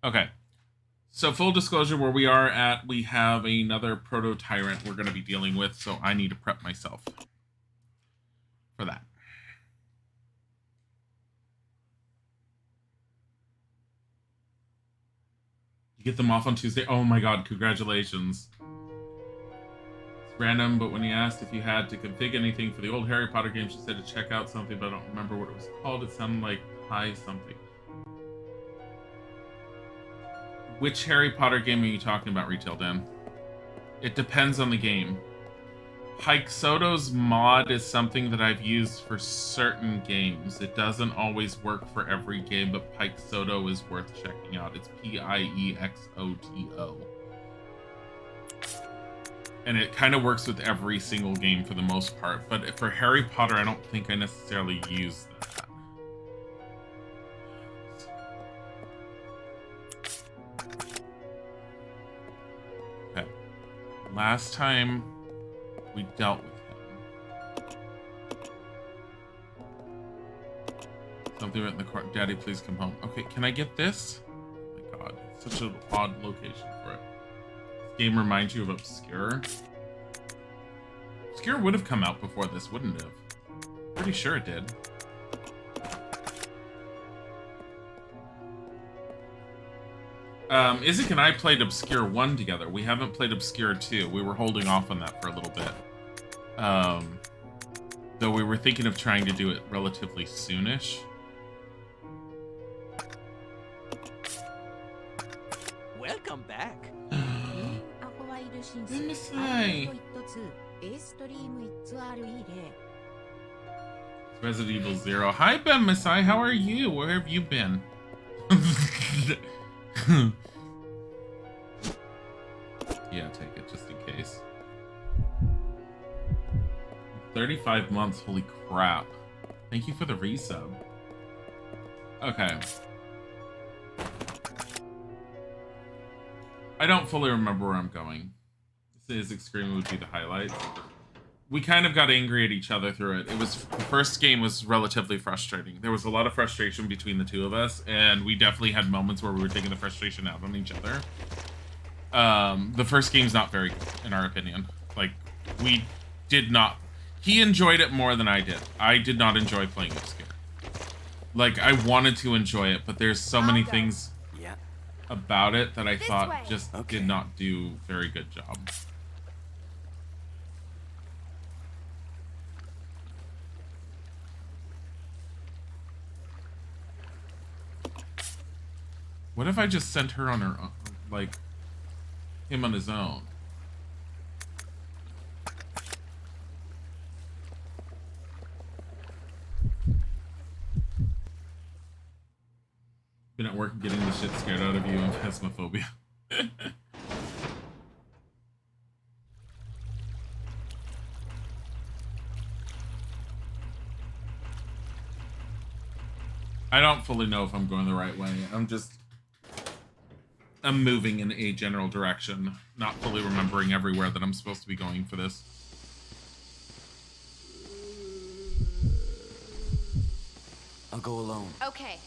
Okay. So full disclosure, where we are at, we have another proto-tyrant we're going to be dealing with, so I need to prep myself for that. You get them off on Tuesday? Oh my god, congratulations. It's random, but when he asked if you had to config anything for the old Harry Potter game, she said to check out something, but I don't remember what it was called. It sounded like Pi something. Which Harry Potter game are you talking about, Retail Dan? It depends on the game. Hike Soto's mod is something that I've used for certain games. It doesn't always work for every game, but Pike Soto is worth checking out. It's Piexoto. And it kind of works with every single game for the most part. But for Harry Potter, I don't think I necessarily use that. Okay. Last time we dealt with him. Something written in the court. Daddy, please come home. Okay, can I get this? Oh my god, it's such an odd location for it. This game reminds you of Obscure. Obscure would have come out before this, wouldn't it have? Pretty sure it did. Isaac and I played Obscure 1 together. We haven't played Obscure 2. We were holding off on that for a little bit. Though we were thinking of trying to do it relatively soonish. Welcome back. Resident Evil 0. Hi, Ben Masai. How are you? Where have you been? Yeah, take it just in case. 35 months. Holy crap. Thank you for the resub. Okay. I don't fully remember where I'm going. This is Scream would be the highlights. We kind of got angry at each other through it. The first game was relatively frustrating. There was a lot of frustration between the two of us, and we definitely had moments where we were taking the frustration out on each other. The first game's not very good, in our opinion. Like, we did not... He enjoyed it more than I did. I did not enjoy playing Obscure. Like, I wanted to enjoy it, but there's so many things about it that I thought just did not do a very good job. What if I just sent her on her own, like, him on his own? Been at work getting the shit scared out of you and phasmophobia. I don't fully know if I'm going the right way. I'm moving in a general direction, not fully remembering everywhere that I'm supposed to be going for this. I'll go alone. Okay.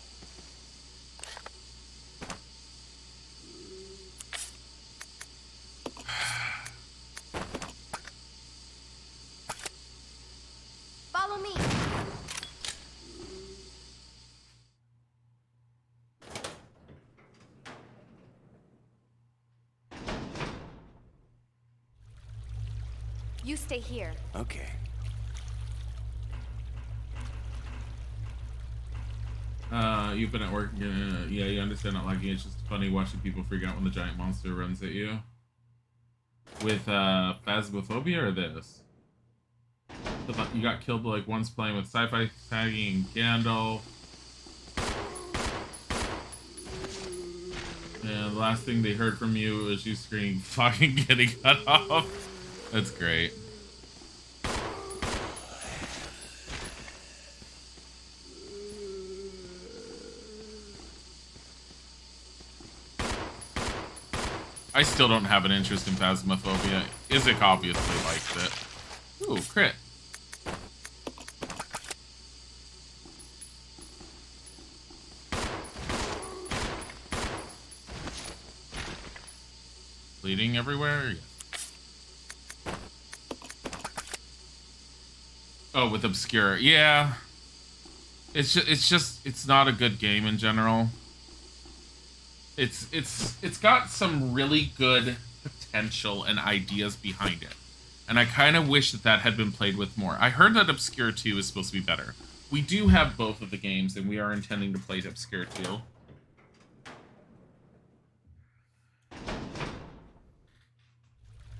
Follow me. You stay here. Okay. You've been at work. Yeah, you understand not liking it. It's just funny watching people freak out when the giant monster runs at you. With phasmophobia or this? You got killed like once playing with sci-fi tagging and Gandalf. And the last thing they heard from you was you screaming, fucking getting cut off. That's great. I still don't have an interest in phasmophobia. Isaac obviously likes it. Ooh, crit. bleeding everywhere? Yes. Oh, with Obscure. Yeah. It's not a good game in general. It's got some really good potential and ideas behind it. And I kind of wish that had been played with more. I heard that Obscure 2 is supposed to be better. We do have both of the games, and we are intending to play Obscure 2.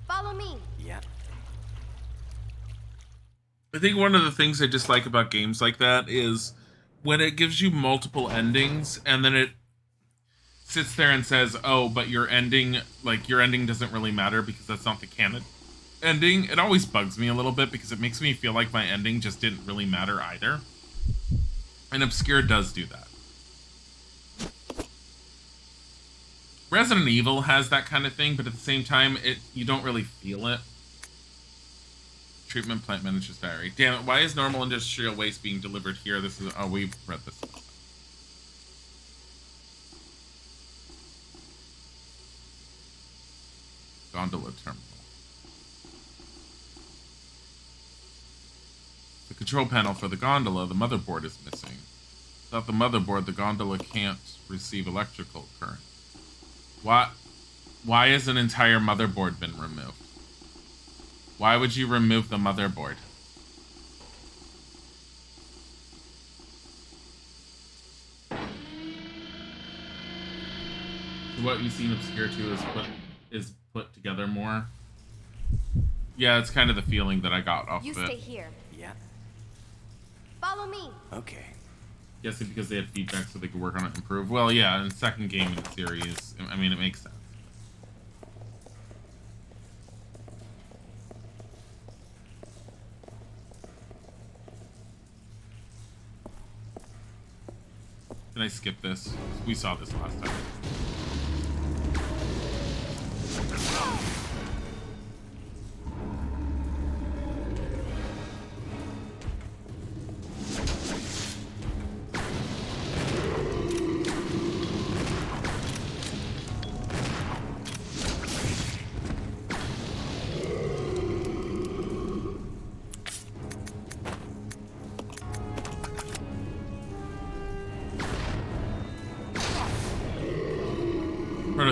Follow me. Yeah. I think one of the things I dislike about games like that is when it gives you multiple endings, and then it sits there and says, oh, but your ending doesn't really matter because that's not the canon ending. It always bugs me a little bit because it makes me feel like my ending just didn't really matter either. And Obscure does do that. Resident Evil has that kind of thing, but at the same time, you don't really feel it. Treatment plant manager's diary. Damn it, why is normal industrial waste being delivered here? This is, oh, we've read this. Gondola terminal. The control panel for the gondola, the motherboard is missing. Without the motherboard, the gondola can't receive electrical current. Why has an entire motherboard been removed? Why would you remove the motherboard? So what you see in Obscure 2 is put together more. Yeah, it's kind of the feeling that I got off You of it. stay here. Yeah. Follow me. Okay. Guessing because they had feedback so they could work on it and improve. Well, yeah, in the second game in the series, I mean, it makes sense. Can I skip this? We saw this last time.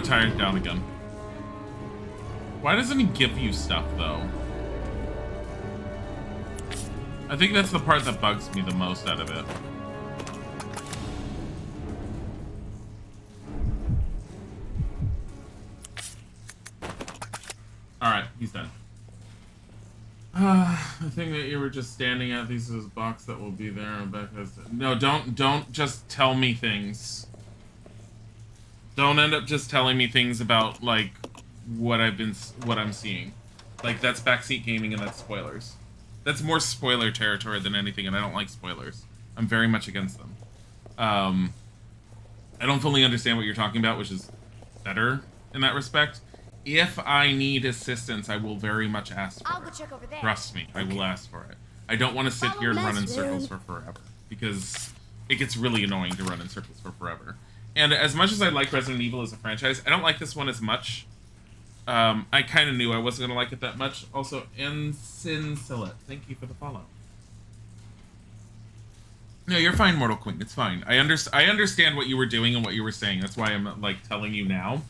Tired down again. Why doesn't he give you stuff though? I think that's the part that bugs me the most out of it. Alright, he's done. The thing that you were just standing at, these is a box that will be there. No, don't just tell me things. Don't end up just telling me things about, like, what I'm seeing. Like, that's backseat gaming and that's spoilers. That's more spoiler territory than anything, and I don't like spoilers. I'm very much against them. I don't fully understand what you're talking about, which is better in that respect. If I need assistance, I will very much ask for I'll go it. check over there. Trust me, I will ask for it. I don't want to sit here and run in circles for forever, because it gets really annoying to run in circles for forever. And as much as I like Resident Evil as a franchise, I don't like this one as much. I kind of knew I wasn't going to like it that much. Also, Ensign Sillet, thank you for the follow. No, you're fine, Mortal Queen. It's fine. I understand what you were doing and what you were saying. That's why I'm, like, telling you now.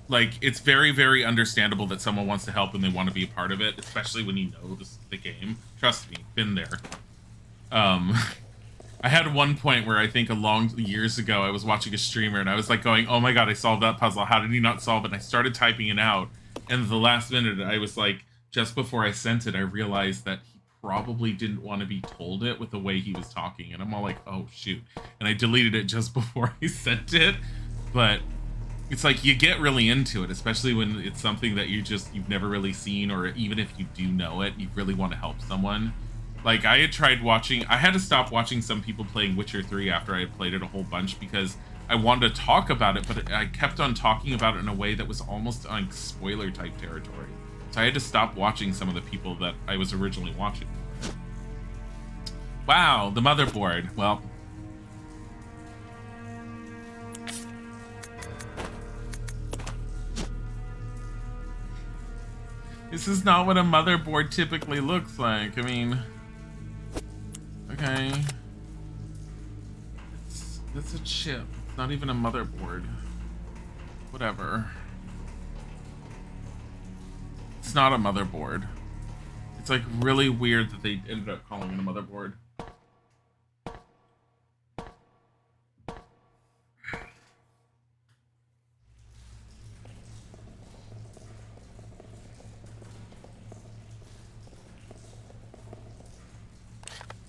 Like, it's very, very understandable that someone wants to help and they want to be a part of it, especially when you know the game. Trust me, been there. I had one point where I think years ago I was watching a streamer and I was like going, oh my god, I solved that puzzle. How did he not solve it? And I started typing it out. And the last minute I was like, just before I sent it, I realized that he probably didn't want to be told it with the way he was talking. And I'm all like, oh shoot. And I deleted it just before I sent it. But it's like you get really into it, especially when it's something that you've never really seen, or even if you do know it, you really want to help someone. Like, I had to stop watching some people playing Witcher 3 after I had played it a whole bunch because I wanted to talk about it, but I kept on talking about it in a way that was almost like spoiler type territory. So I had to stop watching some of the people that I was originally watching. Wow, the motherboard. Well, This is not what a motherboard typically looks like. I mean, okay. It's a chip. It's not even a motherboard. Whatever. It's not a motherboard. It's like really weird that they ended up calling it a motherboard.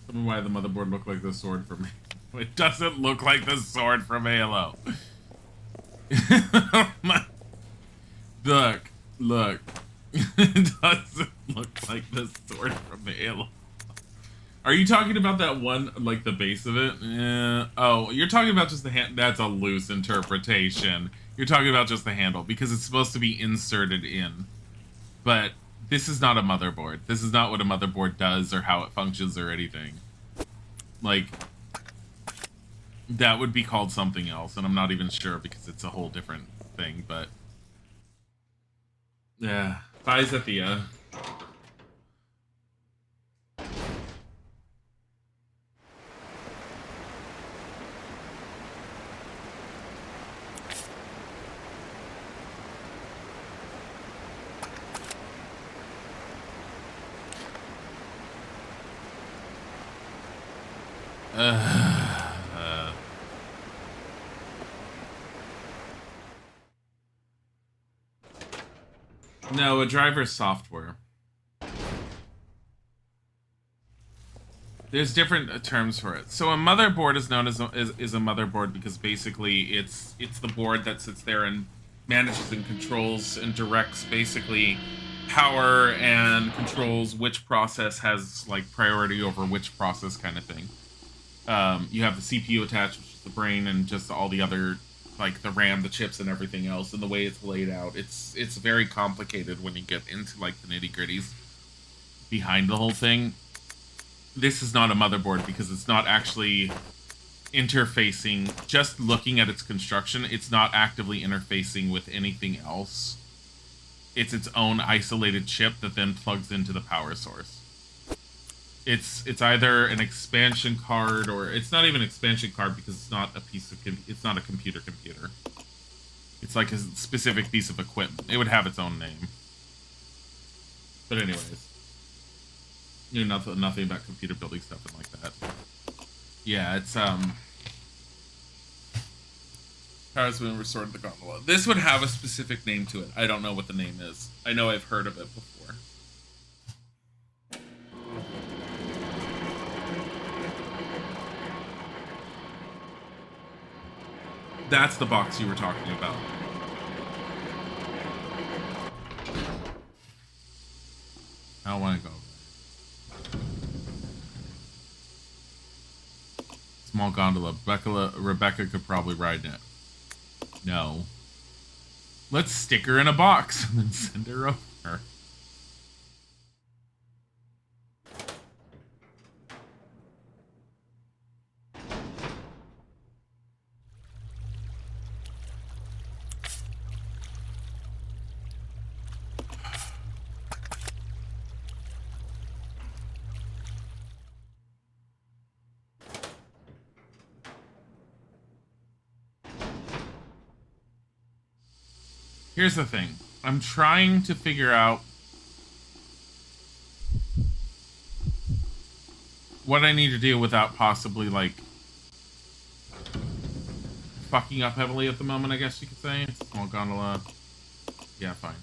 I don't know why the motherboard looked like the sword from Halo. It doesn't look like the sword from Halo. Look. It doesn't look like the sword from Halo. Are you talking about that one, like the base of it? Yeah. Oh, you're talking about just the hand. That's a loose interpretation. You're talking about just the handle because it's supposed to be inserted in. But this is not a motherboard. This is not what a motherboard does or how it functions or anything. Like, that would be called something else, and I'm not even sure because it's a whole different thing, but... Yeah. Bye, Zethia. No, a driver's software. There's different terms for it. So a motherboard is known as a motherboard because basically it's the board that sits there and manages and controls and directs basically power and controls which process has like priority over which process kind of thing. You have the CPU attached, which is the brain, and just all the other, like the RAM, the chips, and everything else. And the way it's laid out, it's very complicated when you get into like the nitty gritties behind the whole thing. This is not a motherboard because it's not actually interfacing. Just looking at its construction, it's not actively interfacing with anything else. It's its own isolated chip that then plugs into the power source. It's either an expansion card or it's not even an expansion card because it's not a piece of it's not a computer. It's like a specific piece of equipment. It would have its own name. But anyways, you know nothing about computer building stuff and like that. Yeah, it's powers when restored to the gondola. This would have a specific name to it. I don't know what the name is. I know I've heard of it before. That's the box you were talking about. I don't want to go. Small gondola. Rebecca could probably ride it. No. Let's stick her in a box and then send her over. Here's the thing. I'm trying to figure out what I need to do without possibly, like, fucking up heavily at the moment, I guess you could say. Small gondola. Yeah, fine.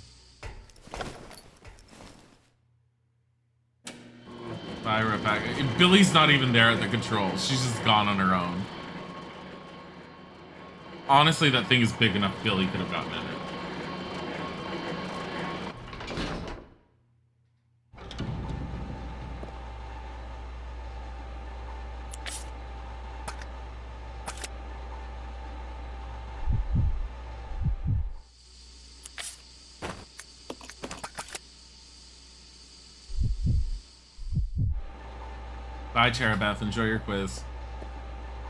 Bye, Rebecca. Billy's not even there at the controls. She's just gone on her own. Honestly, that thing is big enough Billy could have gotten in it. Bye, Cherabeth. Enjoy your quiz.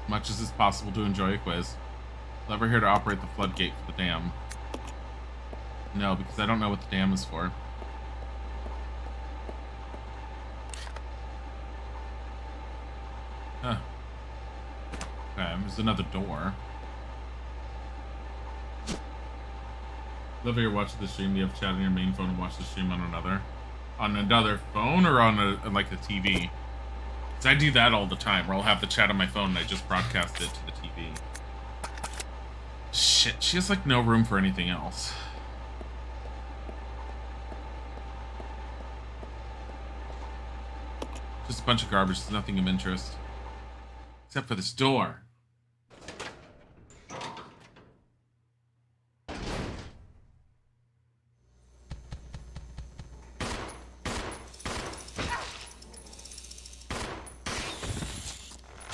Much as it's possible to enjoy a quiz. Lever here to operate the floodgate for the dam. No, because I don't know what the dam is for. Huh. Okay, there's another door. Love how you're watching the stream. Do you have chat on your main phone and watch the stream on another? On another phone or on like the TV? Because I do that all the time, where I'll have the chat on my phone and I just broadcast it to the TV. Shit, she has like no room for anything else. Just a bunch of garbage. There's nothing of interest. Except for this door.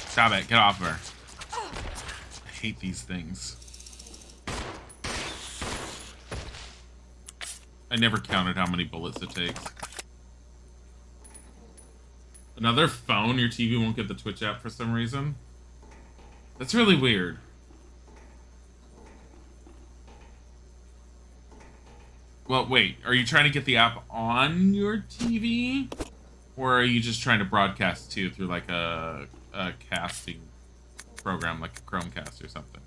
Stop it. Get off her. I hate these things. I never counted how many bullets it takes. Another phone? Your TV won't get the Twitch app for some reason? That's really weird. Well, wait. Are you trying to get the app on your TV? Or are you just trying to broadcast to through like a casting program like a Chromecast or something?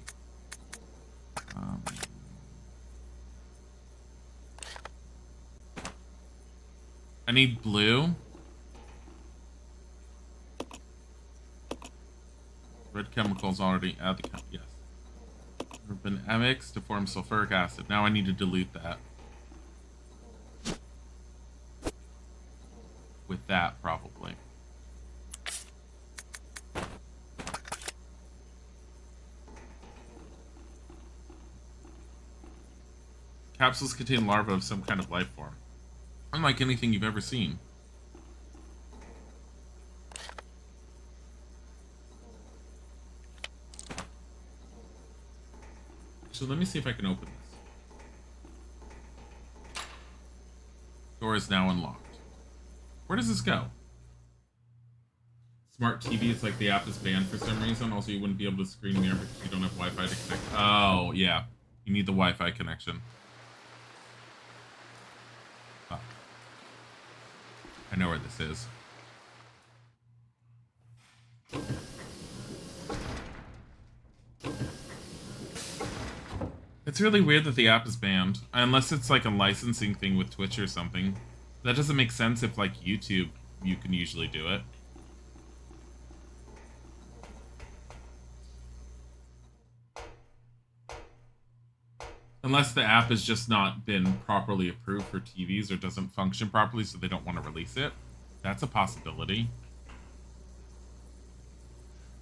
I need blue. Red chemicals already add the yes. There have been mixed to form sulfuric acid. Now I need to dilute that. With that, probably. Capsules contain larvae of some kind of life form. Unlike anything you've ever seen. So let me see if I can open this. Door is now unlocked. Where does this go? Smart TV, it's like the app is banned for some reason. Also, you wouldn't be able to screen mirror because you don't have Wi-Fi to connect. Oh, yeah. You need the Wi-Fi connection. Oh. I know where this is. It's really weird that the app is banned. Unless it's like a licensing thing with Twitch or something. That doesn't make sense if, like, YouTube, you can usually do it. Unless the app has just not been properly approved for TVs or doesn't function properly, so they don't want to release it. That's a possibility.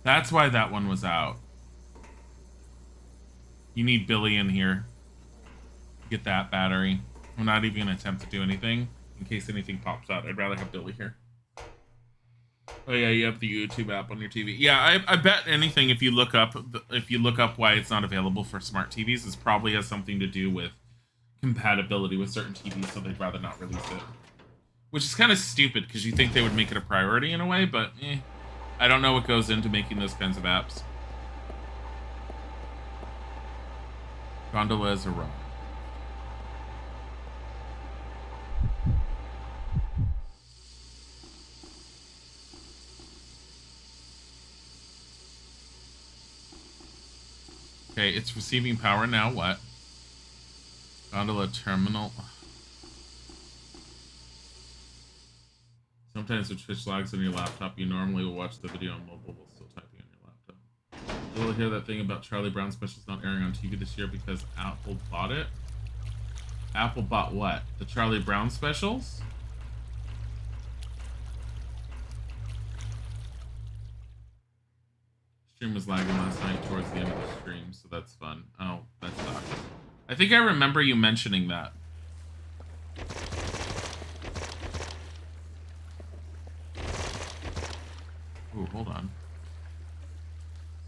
That's why that one was out. You need Billy in here. Get that battery. I'm not even going to attempt to do anything in case anything pops out. I'd rather have Billy here. Oh yeah, you have the YouTube app on your TV. Yeah, I bet anything if you look up why it's not available for smart TVs, this probably has something to do with compatibility with certain TVs, so they'd rather not release it. Which is kind of stupid because you think they would make it a priority in a way, but I don't know what goes into making those kinds of apps. Gondola is arrived. Okay, it's receiving power now. What? Gondola terminal. Sometimes if Twitch lags on your laptop, you normally will watch the video on mobile while still typing on your laptop. You'll hear that thing about Charlie Brown specials not airing on TV this year because Apple bought it. Apple bought what? The Charlie Brown specials? Stream was lagging last night towards the end of the stream, so that's fun. Oh, that sucks. I think I remember you mentioning that. Ooh, hold on.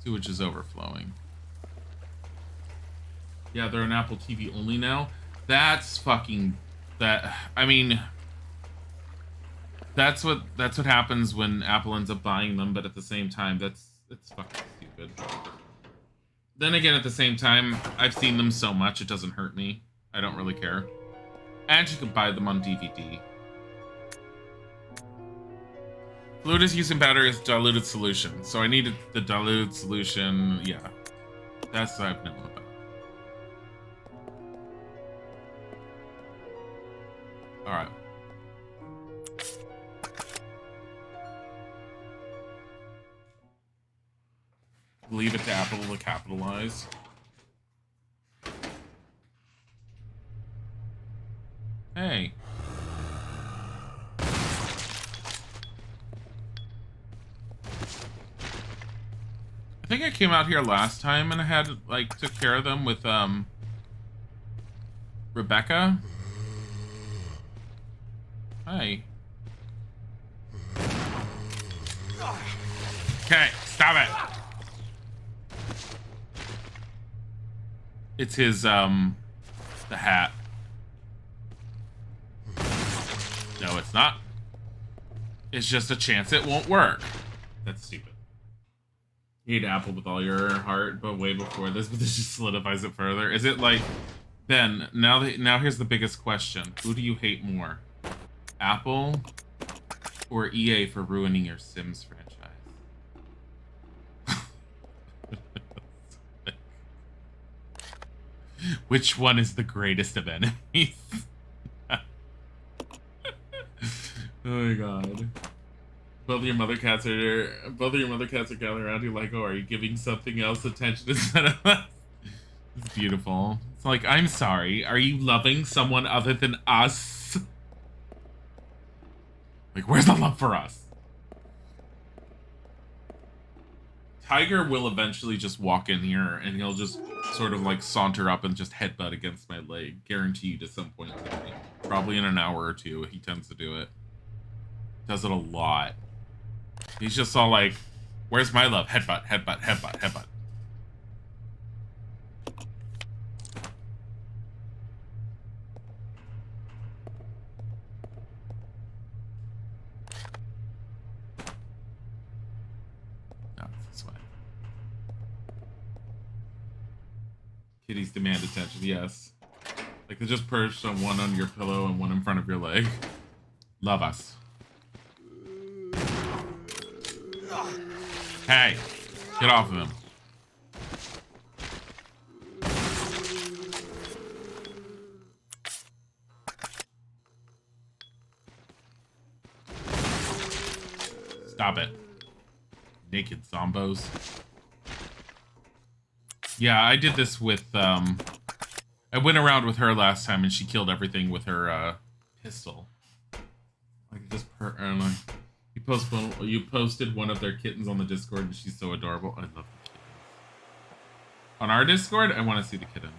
Sewage is overflowing. Yeah, they're an Apple TV only now. That's fucking... I mean... That's what happens when Apple ends up buying them, but at the same time, it's fucking stupid. Then again, at the same time, I've seen them so much, it doesn't hurt me. I don't really care. And you can buy them on DVD. Fluid is using battery as diluted solution. So I needed the diluted solution. Yeah. That's what I've known about. Alright. Leave it to Apple to capitalize. Hey. I think I came out here last time and I had, like, took care of them with, Rebecca. Hi. Okay, stop it. It's his, the hat. No, it's not. It's just a chance it won't work. That's stupid. You hate Apple with all your heart, but way before this, but this just solidifies it further. Is it like, Ben, now here's the biggest question. Who do you hate more? Apple or EA for ruining your Sims franchise? Which one is the greatest of enemies? Oh my god. Both of your mother cats are gathering around you like, oh, are you giving something else attention instead of us? It's beautiful. It's like, I'm sorry. Are you loving someone other than us? Like, where's the love for us? Tiger will eventually just walk in here and he'll just sort of like saunter up and just headbutt against my leg. Guaranteed at some point today. Probably in an hour or two, he tends to do it. Does it a lot. He's just all like, where's my love? Headbutt, headbutt, headbutt, headbutt. No, it's this way. Kitties demand attention, yes. Like they just perched on one on your pillow and one in front of your leg. Love us. Hey, get off of him. Stop it. Naked zombos. Yeah, I did this with, I went around with her last time and she killed everything with her, pistol. Like, just you posted one of their kittens on the Discord and she's so adorable. I love the kittens. On our Discord, I want to see the kitten.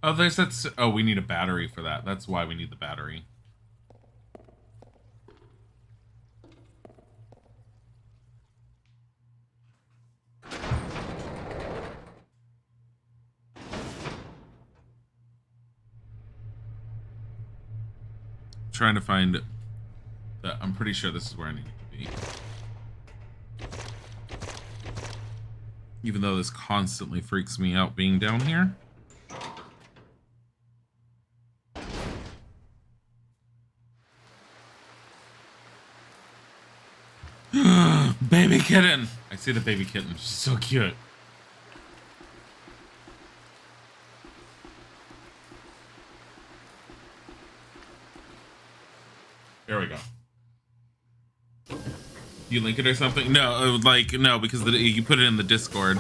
Oh, oh, we need a battery for that. That's why we need the battery. Trying to find that. I'm pretty sure this is where I need to be. Even though this constantly freaks me out being down here. Baby kitten! I see the baby kitten. She's so cute. There we go. You link it or something? No, like, no, because you put it in the Discord.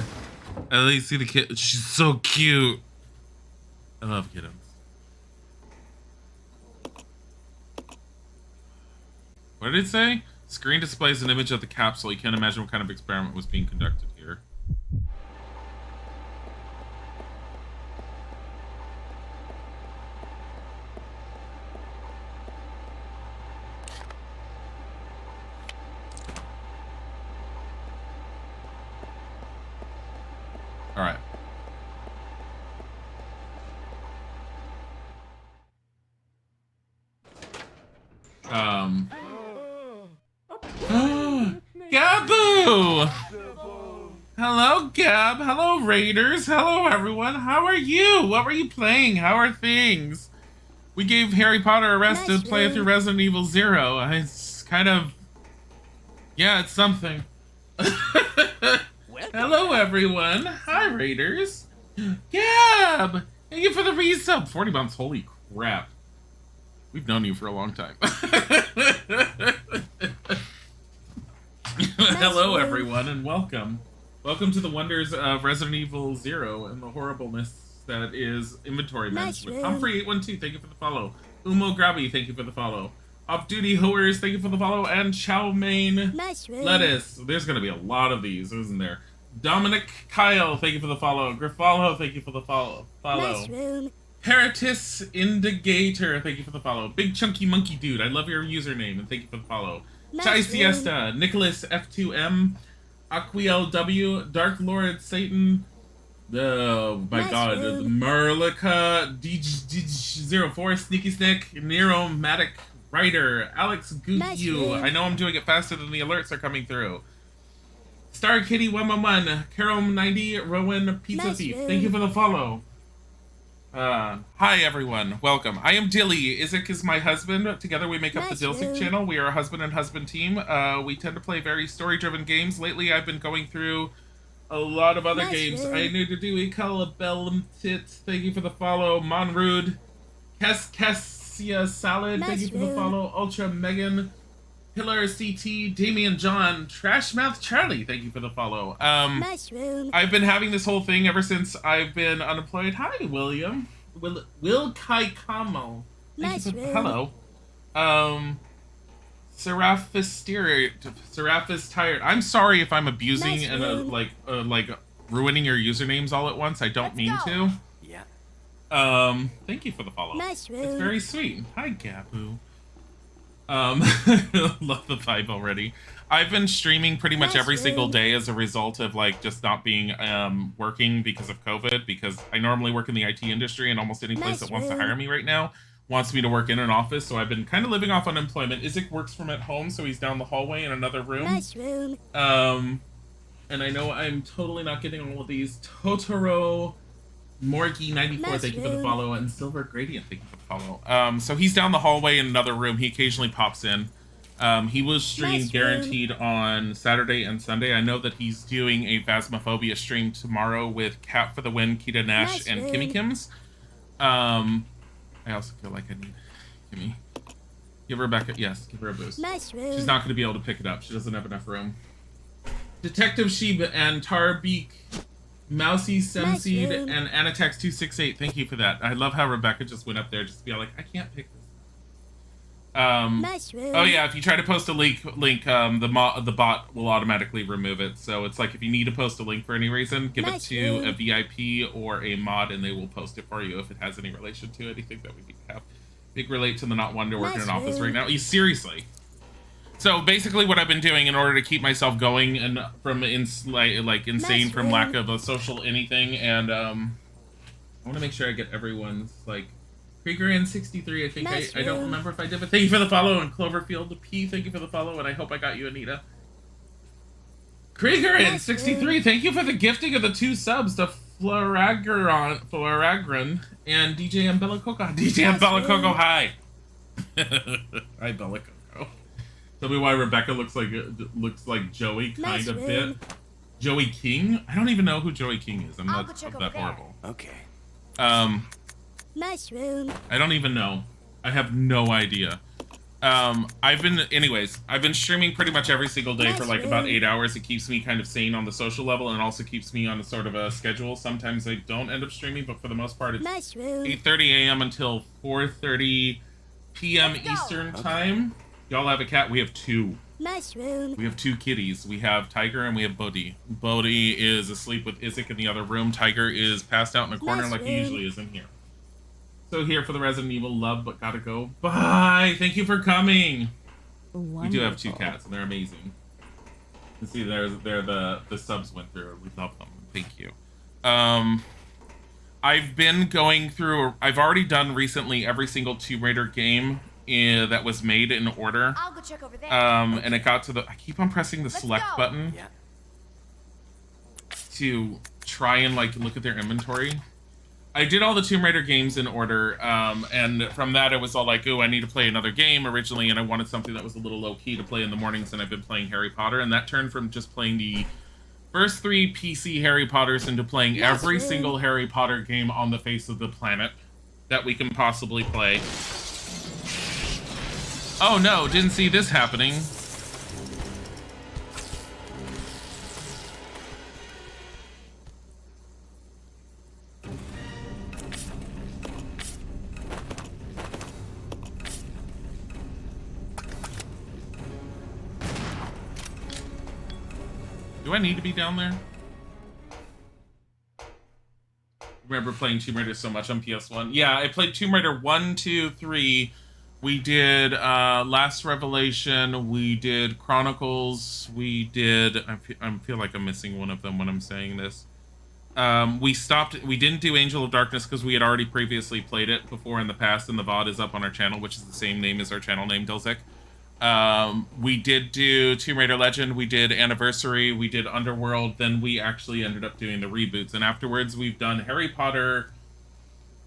At least see the kitten. She's so cute. I love kittens. What did it say? Screen displays an image of the capsule. You can't imagine what kind of experiment was being conducted here. All right. Gabu! Hello, Gab. Hello, Raiders. Hello, everyone. How are you? What were you playing? How are things? We gave Harry Potter a rest to play through Resident Evil 0. It's kind of... Yeah, it's something. Hello, everyone. Hi, Raiders. Gab! Thank you for the resub. 40 months. Holy crap. We've known you for a long time. Hello, everyone, and welcome. Welcome to the wonders of Resident Evil 0 and the horribleness that is inventory management. Humphrey812, thank you for the follow. Umo Grabby, thank you for the follow. Off Duty Hoers, thank you for the follow. And Chow Mein Lettuce. There's going to be a lot of these, isn't there? Dominic Kyle, thank you for the follow. Griffalo, thank you for the follow. Paratus Indigator, thank you for the follow. Big Chunky Monkey Dude, I love your username, and thank you for the follow. Chai Siesta, Nicholas F2M, AquiLW, Dark Lord Satan, oh my god, Merlica, DG04, Sneaky Snick, Nero Matic Ryder, Alex Guyu. I know I'm doing it faster than the alerts are coming through. Star Kitty 111, Carol 90, Rowan Pizza Thief. Thank you for the follow. Hi everyone, welcome. I am Dilly. Isaac is my husband. Together we make up the Dilsic channel. We are a husband and husband team. We tend to play very story-driven games. Lately I've been going through a lot of other games. I need to do a call of Bell Tits. Thank you for the follow. Monrude, Cassia Salad. Thank you for the follow. Ultra Megan, Pillar CT, Damian John, Trash Mouth Charlie. Thank you for the follow. I've been having this whole thing ever since I've been unemployed. Hi, William. Will Kai Kamo. Thank you for the hello. Seraphis Tired. I'm sorry if I'm abusing and like ruining your usernames all at once. I don't mean to. Yeah. Thank you for the follow. It's very sweet. Hi, Gabu. Love the vibe already. I've been streaming pretty much every single day as a result of like just not being working because of COVID, because I normally work in the IT industry and almost any place that wants to hire me right now wants me to work in an office, so I've been kind of living off unemployment. Isaac works from at home, so he's down the hallway in another room. And I know I'm totally not getting all of these. Totoro Morgie94, thank you for the follow, and Silver Gradient, thank you for the follow. So he's down the hallway in another room. He occasionally pops in. He will stream guaranteed on Saturday and Sunday. I know that he's doing a Phasmophobia stream tomorrow with Cat for the Win, Kita Nash, and Kimmy Kims. I also feel like I need Kimmy. Give Rebecca, yes, give her a boost. She's not going to be able to pick it up. She doesn't have enough room. Detective Sheba and Tarbeak, Mousy Semseed, and Anatex268. Thank you for that. I love how Rebecca just went up there just to be like, I can't pick this. Oh yeah, if you try to post a link, the bot will automatically remove it. So it's like if you need to post a link for any reason, give it to a VIP or a mod, and they will post it for you if it has any relation to anything that we have. Big relate to the not one to work in an office right now. Seriously. So basically, what I've been doing in order to keep myself going and from insane from lack of a social anything, and I want to make sure I get everyone's like. Krieger in 63, I think I don't remember if I did, but thank you for the follow, and Cloverfield P, thank you for the follow, and I hope I got you, Anita. Krieger in 63, thank you for the gifting of the 2 subs to Floragran and DJ Embellicoco. DJ Embellicoco, hi. Hi, Bellicoco. Tell me why Rebecca looks like Joey kind of bit. Joey King? I don't even know who Joey King is. I'm not that horrible. Okay. I don't even know. I have no idea. I've been streaming pretty much every single day for like about 8 hours. It keeps me kind of sane on the social level and also keeps me on a sort of a schedule. Sometimes I don't end up streaming, but for the most part it's 8:30 a.m. until 4:30 p.m. Eastern time. Y'all have a cat? We have 2. We have 2 kitties. We have Tiger and we have Bodhi. Bodhi is asleep with Isaac in the other room. Tiger is passed out in a corner like he usually is in here. So here for the Resident Evil love, but gotta go. Bye! Thank you for coming! Wonderful. We do have 2 cats, and they're amazing. You can see the subs went through. We love them. Thank you. I've been going through... I've already done recently every single Tomb Raider game that was made in order. I'll go check over there. And it got to the... I keep on pressing the select button. Yeah. to try and like look at their inventory. I did all the Tomb Raider games in order, and from that it was all like, oh, I need to play another game originally, and I wanted something that was a little low-key to play in the mornings, and I've been playing Harry Potter, and that turned from just playing the first 3 PC Harry Potters into playing every single Harry Potter game on the face of the planet that we can possibly play. Oh no, didn't see this happening. Do I need to be down there? Remember playing Tomb Raider so much on PS1? Yeah, I played Tomb Raider 1, 2, 3. We did Last Revelation. We did Chronicles. We did... I feel like I'm missing one of them when I'm saying this. We didn't do Angel of Darkness because we had already previously played it before in the past, and the VOD is up on our channel, which is the same name as our channel name, Dilzik. We did do Tomb Raider Legend, we did Anniversary, we did Underworld, then we actually ended up doing the reboots, and afterwards we've done Harry Potter,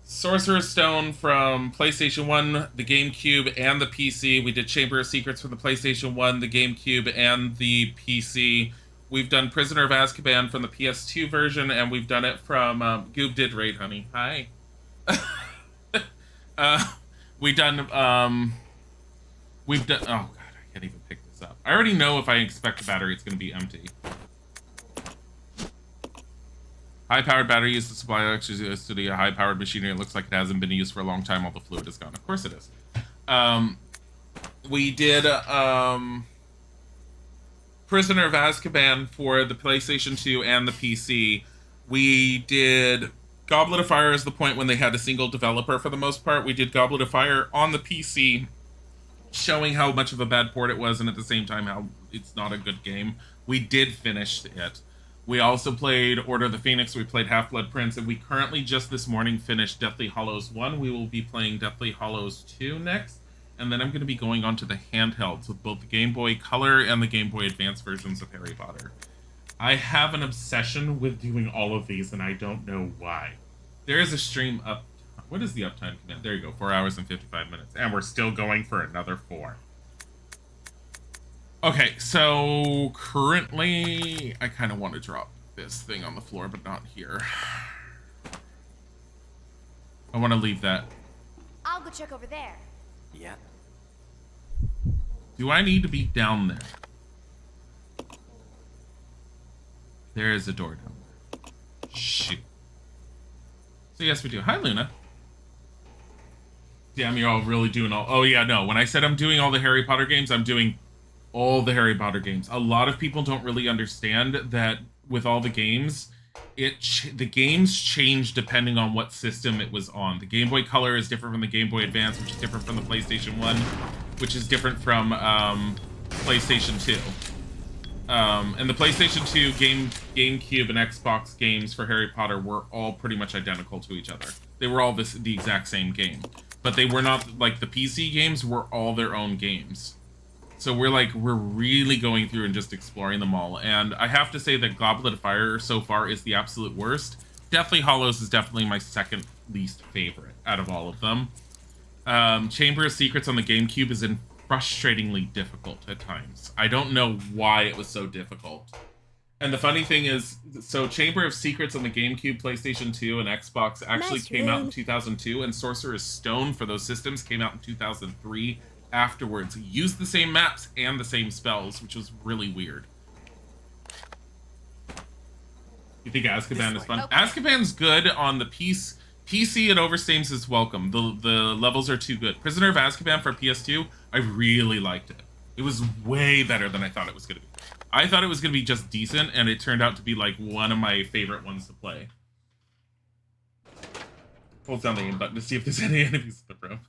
Sorcerer's Stone from PlayStation 1, the GameCube, and the PC. We did Chamber of Secrets from the PlayStation 1, the GameCube, and the PC. We've done Prisoner of Azkaban from the PS2 version, and we've done it from... Goob did raid, honey. Hi. We've done... We've done... Oh, God, I can't even pick this up. I already know if I expect the battery, it's going to be empty. High-powered battery is the supply electricity to high-powered machinery. It looks like it hasn't been used for a long time. All the fluid is gone. Of course it is. We did Prisoner of Azkaban for the PlayStation 2 and the PC. We did Goblet of Fire is the point when they had a single developer for the most part. We did Goblet of Fire on the PC, showing how much of a bad port it was, and at the same time how it's not a good game. We did finish it. We also played Order of the Phoenix, we played Half-Blood Prince, and we currently just this morning finished Deathly Hallows 1. We will be playing Deathly Hallows 2 next, and then I'm going to be going on to the handhelds with both the Game Boy Color and the Game Boy Advance versions of Harry Potter. I have an obsession with doing all of these, and I don't know why. There is a stream up. What is the uptime command? There you go, 4 hours and 55 minutes. And we're still going for another 4. Okay, so currently I kind of want to drop this thing on the floor, but not here. I want to leave that. I'll go check over there. Yeah. Do I need to be down there? There is a door down there. Shoot. So yes, we do. Hi, Luna. Damn, you're all really doing all... Oh, yeah, no. When I said I'm doing all the Harry Potter games, I'm doing all the Harry Potter games. A lot of people don't really understand that with all the games, the games change depending on what system it was on. The Game Boy Color is different from the Game Boy Advance, which is different from the PlayStation 1, which is different from PlayStation 2. And the PlayStation 2, GameCube, and Xbox games for Harry Potter were all pretty much identical to each other. They were all the exact same game. But they were not, like, the PC games were all their own games. So we're really going through and just exploring them all. And I have to say that Goblet of Fire so far is the absolute worst. Deathly Hallows is definitely my second least favorite out of all of them. Chamber of Secrets on the GameCube is frustratingly difficult at times. I don't know why it was so difficult. And the funny thing is, so Chamber of Secrets on the GameCube, PlayStation 2, and Xbox actually came out in 2002, and Sorcerer's Stone for those systems came out in 2003 afterwards. It used the same maps and the same spells, which was really weird. You think Azkaban is fun? Okay. Azkaban's good on the PC. It overstays its welcome. The levels are too good. Prisoner of Azkaban for PS2, I really liked it. It was way better than I thought it was going to be. I thought it was going to be just decent, and it turned out to be, like, one of my favorite ones to play. Hold down the aim button to see if there's any enemies in the room.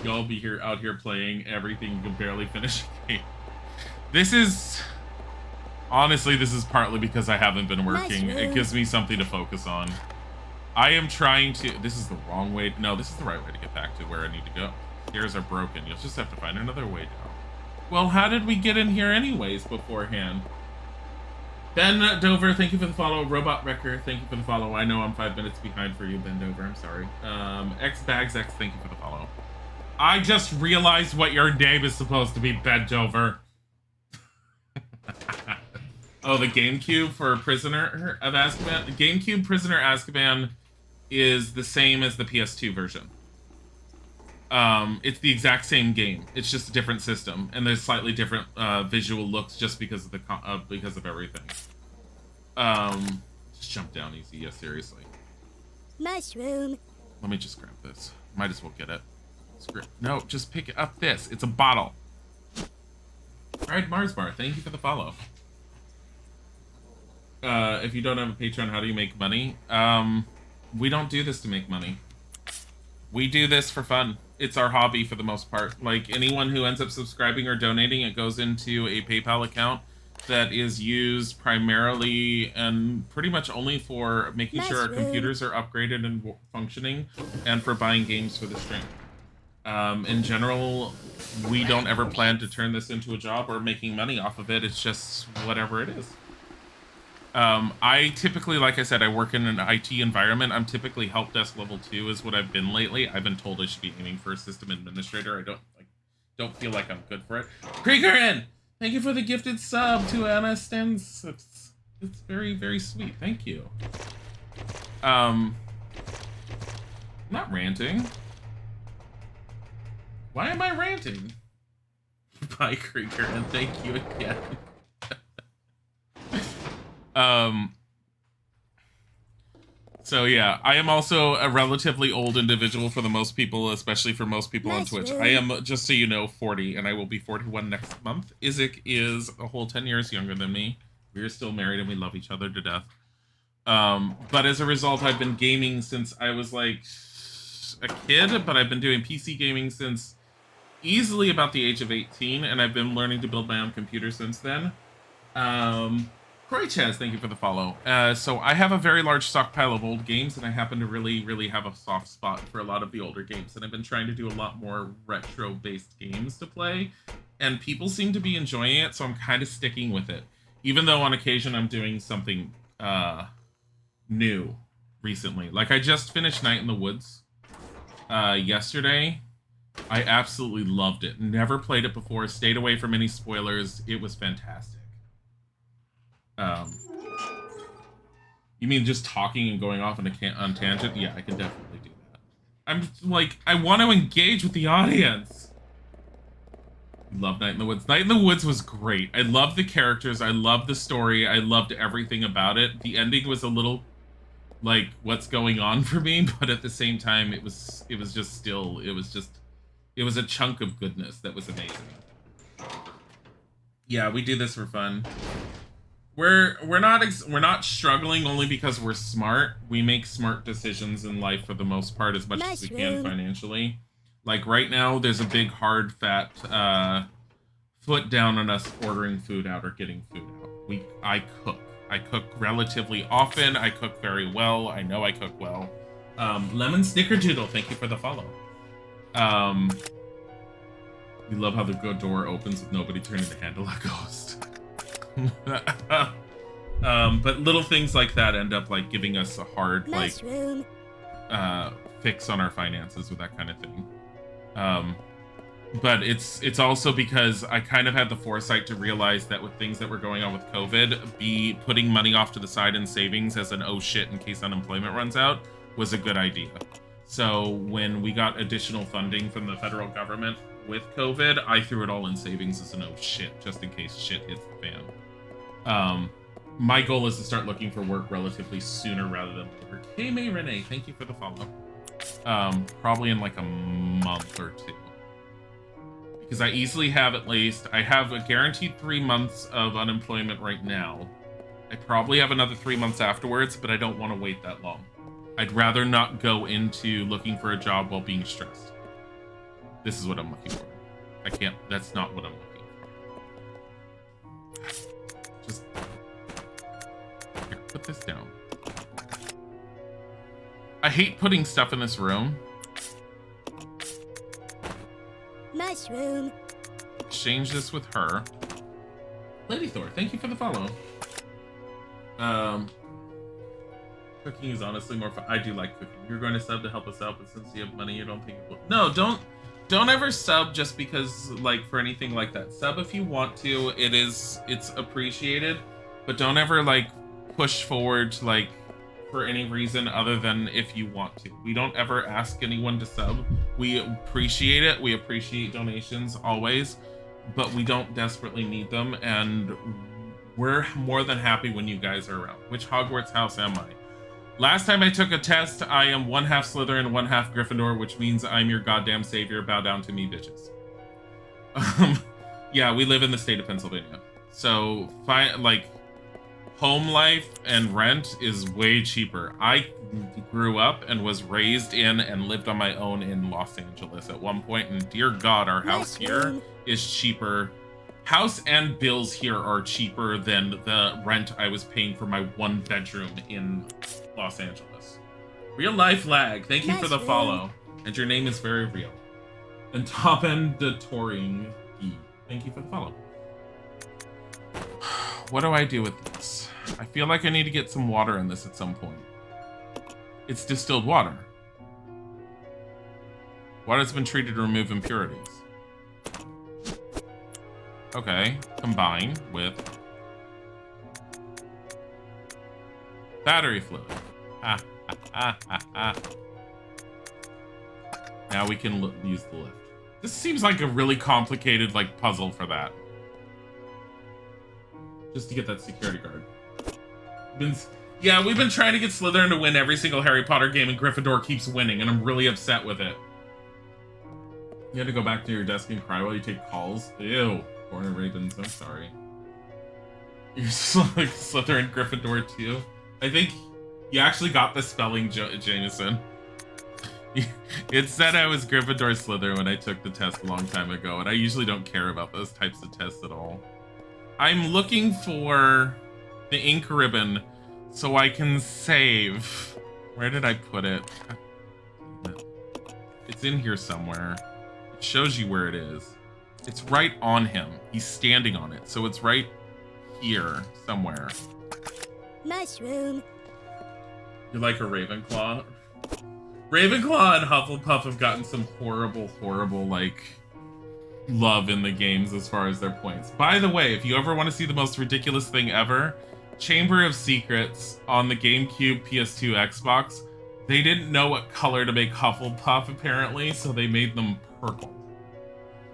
Y'all be out here playing everything, you can barely finish a game. This is... Honestly, this is partly because I haven't been working. It gives me something to focus on. I am trying to... This is the wrong way... No, this is the right way to get back to where I need to go. Stairs are broken. You'll just have to find another way down. Well, how did we get in here anyways beforehand? Ben Dover, thank you for the follow. Robot Wrecker, thank you for the follow. I know I'm 5 minutes behind for you, Ben Dover. I'm sorry. X Bags X, thank you for the follow. I just realized what your name is supposed to be, Ben Dover. Oh, the GameCube for Prisoner of Azkaban. The GameCube Prisoner Azkaban is the same as the PS2 version. It's the exact same game. It's just a different system, and there's slightly different visual looks just because of the because of everything. Just jump down easy. Yeah, seriously. Mushroom. Let me just grab this. Might as well get it. No, just pick up this. It's a bottle. All right, Mars Bar. Thank you for the follow. If you don't have a Patreon, how do you make money? We don't do this to make money. We do this for fun. It's our hobby for the most part. Like, anyone who ends up subscribing or donating, it goes into a PayPal account that is used primarily and pretty much only for making sure our computers are upgraded and functioning, and for buying games for the stream. In general, we don't ever plan to turn this into a job or making money off of it. It's just whatever it is. I typically, like I said, I work in an IT environment. I'm typically help desk level 2 is what I've been lately. I've been told I should be aiming for a system administrator. I don't feel like I'm good for it. Kriegerin, thank you for the gifted sub to Anna Stens. It's very, very sweet. Thank you. Not ranting. Why am I ranting? Bye, Kriegerin. Thank you again. So yeah, I am also a relatively old individual for the most people, especially for most people on Twitch. I am, just so you know, 40, and I will be 41 next month. Isaac is a whole 10 years younger than me. We are still married and we love each other to death. But as a result, I've been gaming since I was like a kid, but I've been doing PC gaming since easily about the age of 18, and I've been learning to build my own computer since then. Croy Chaz, thank you for the follow. So I have a very large stockpile of old games, and I happen to really, really have a soft spot for a lot of the older games. And I've been trying to do a lot more retro-based games to play, and people seem to be enjoying it, so I'm kind of sticking with it. Even though on occasion I'm doing something new recently. Like, I just finished Night in the Woods yesterday. I absolutely loved it. Never played it before, stayed away from any spoilers. It was fantastic. You mean just talking and going off on on tangent? Yeah, I can definitely do that. I'm like, I want to engage with the audience. Love Night in the Woods. Night in the Woods was great. I loved the characters. I loved the story. I loved everything about it. The ending was a little like, what's going on for me? But at the same time, it was a chunk of goodness that was amazing. Yeah, we do this for fun. We're not struggling only because we're smart. We make smart decisions in life for the most part, as much as we can financially. Like right now, there's a big hard fat foot down on us ordering food out or getting food out. I cook. I cook relatively often. I cook very well. I know I cook well. Lemon Snickerdoodle, thank you for the follow. We love how the door opens with nobody turning to handle a ghost. But little things like that end up like giving us a hard like fix on our finances with that kind of thing. But it's also because I kind of had the foresight to realize that with things that were going on with COVID, putting money off to the side in savings as an oh shit in case unemployment runs out was a good idea. So when we got additional funding from the federal government with COVID, I threw it all in savings as an oh shit, just in case shit hits the fan. My goal is to start looking for work relatively sooner rather than later. Hey, May Renee, thank you for the follow. Probably in like a month or two. Because I easily have I have a guaranteed 3 months of unemployment right now. I probably have another 3 months afterwards, but I don't want to wait that long. I'd rather not go into looking for a job while being stressed. This is what I'm looking for. That's not what I'm looking for. Just here, put this down. I hate putting stuff in this room. Mushroom. Exchange this with her. Lady Thor, thank you for the follow. Um, Cooking is honestly more fun. I do like cooking. You're going to sub to help us out, but since you have money, you don't think it will. No, don't ever sub just because, like, for anything like that. Sub if you want to. It's appreciated, but don't ever like push forward like for any reason other than if you want to. We don't ever ask anyone to sub. We appreciate it. We appreciate donations always, but we don't desperately need them, and we're more than happy when you guys are around. Which Hogwarts house am I? Last time I took a test, I am 1/2 Slytherin, 1/2 Gryffindor, which means I'm your goddamn savior. Bow down to me, bitches. Yeah, we live in the state of Pennsylvania. So, home life and rent is way cheaper. I grew up and was raised in and lived on my own in Los Angeles at one point, and dear God, our house here is cheaper. House and bills here are cheaper than the rent I was paying for my 1 bedroom in Los Angeles. Real life lag. Thank you for the follow. And your name is very real. And top end the touring. Thank you for the follow. What do I do with this? I feel like I need to get some water in this at some point. It's distilled water. Water's been treated to remove impurities. Okay, combine with battery fluid. Now we can use the lift. This seems like a really complicated like puzzle for that. Just to get that security guard. We've been trying to get Slytherin to win every single Harry Potter game, and Gryffindor keeps winning, and I'm really upset with it. You had to go back to your desk and cry while you take calls? Ew. Born and Ravens, I'm sorry. You're like Slytherin Gryffindor too? I think you actually got the spelling, Jameson. It said I was Gryffindor Slytherin when I took the test a long time ago, and I usually don't care about those types of tests at all. I'm looking for the ink ribbon so I can save. Where did I put it? It's in here somewhere. It shows you where it is. It's right on him. He's standing on it, so it's right here somewhere. Mushroom. You like a Ravenclaw? Ravenclaw and Hufflepuff have gotten some horrible, like, love in the games as far as their points. By the way, if you ever want to see the most ridiculous thing ever, Chamber of Secrets on the GameCube, PS2, Xbox, they didn't know what color to make Hufflepuff, apparently, so they made them purple.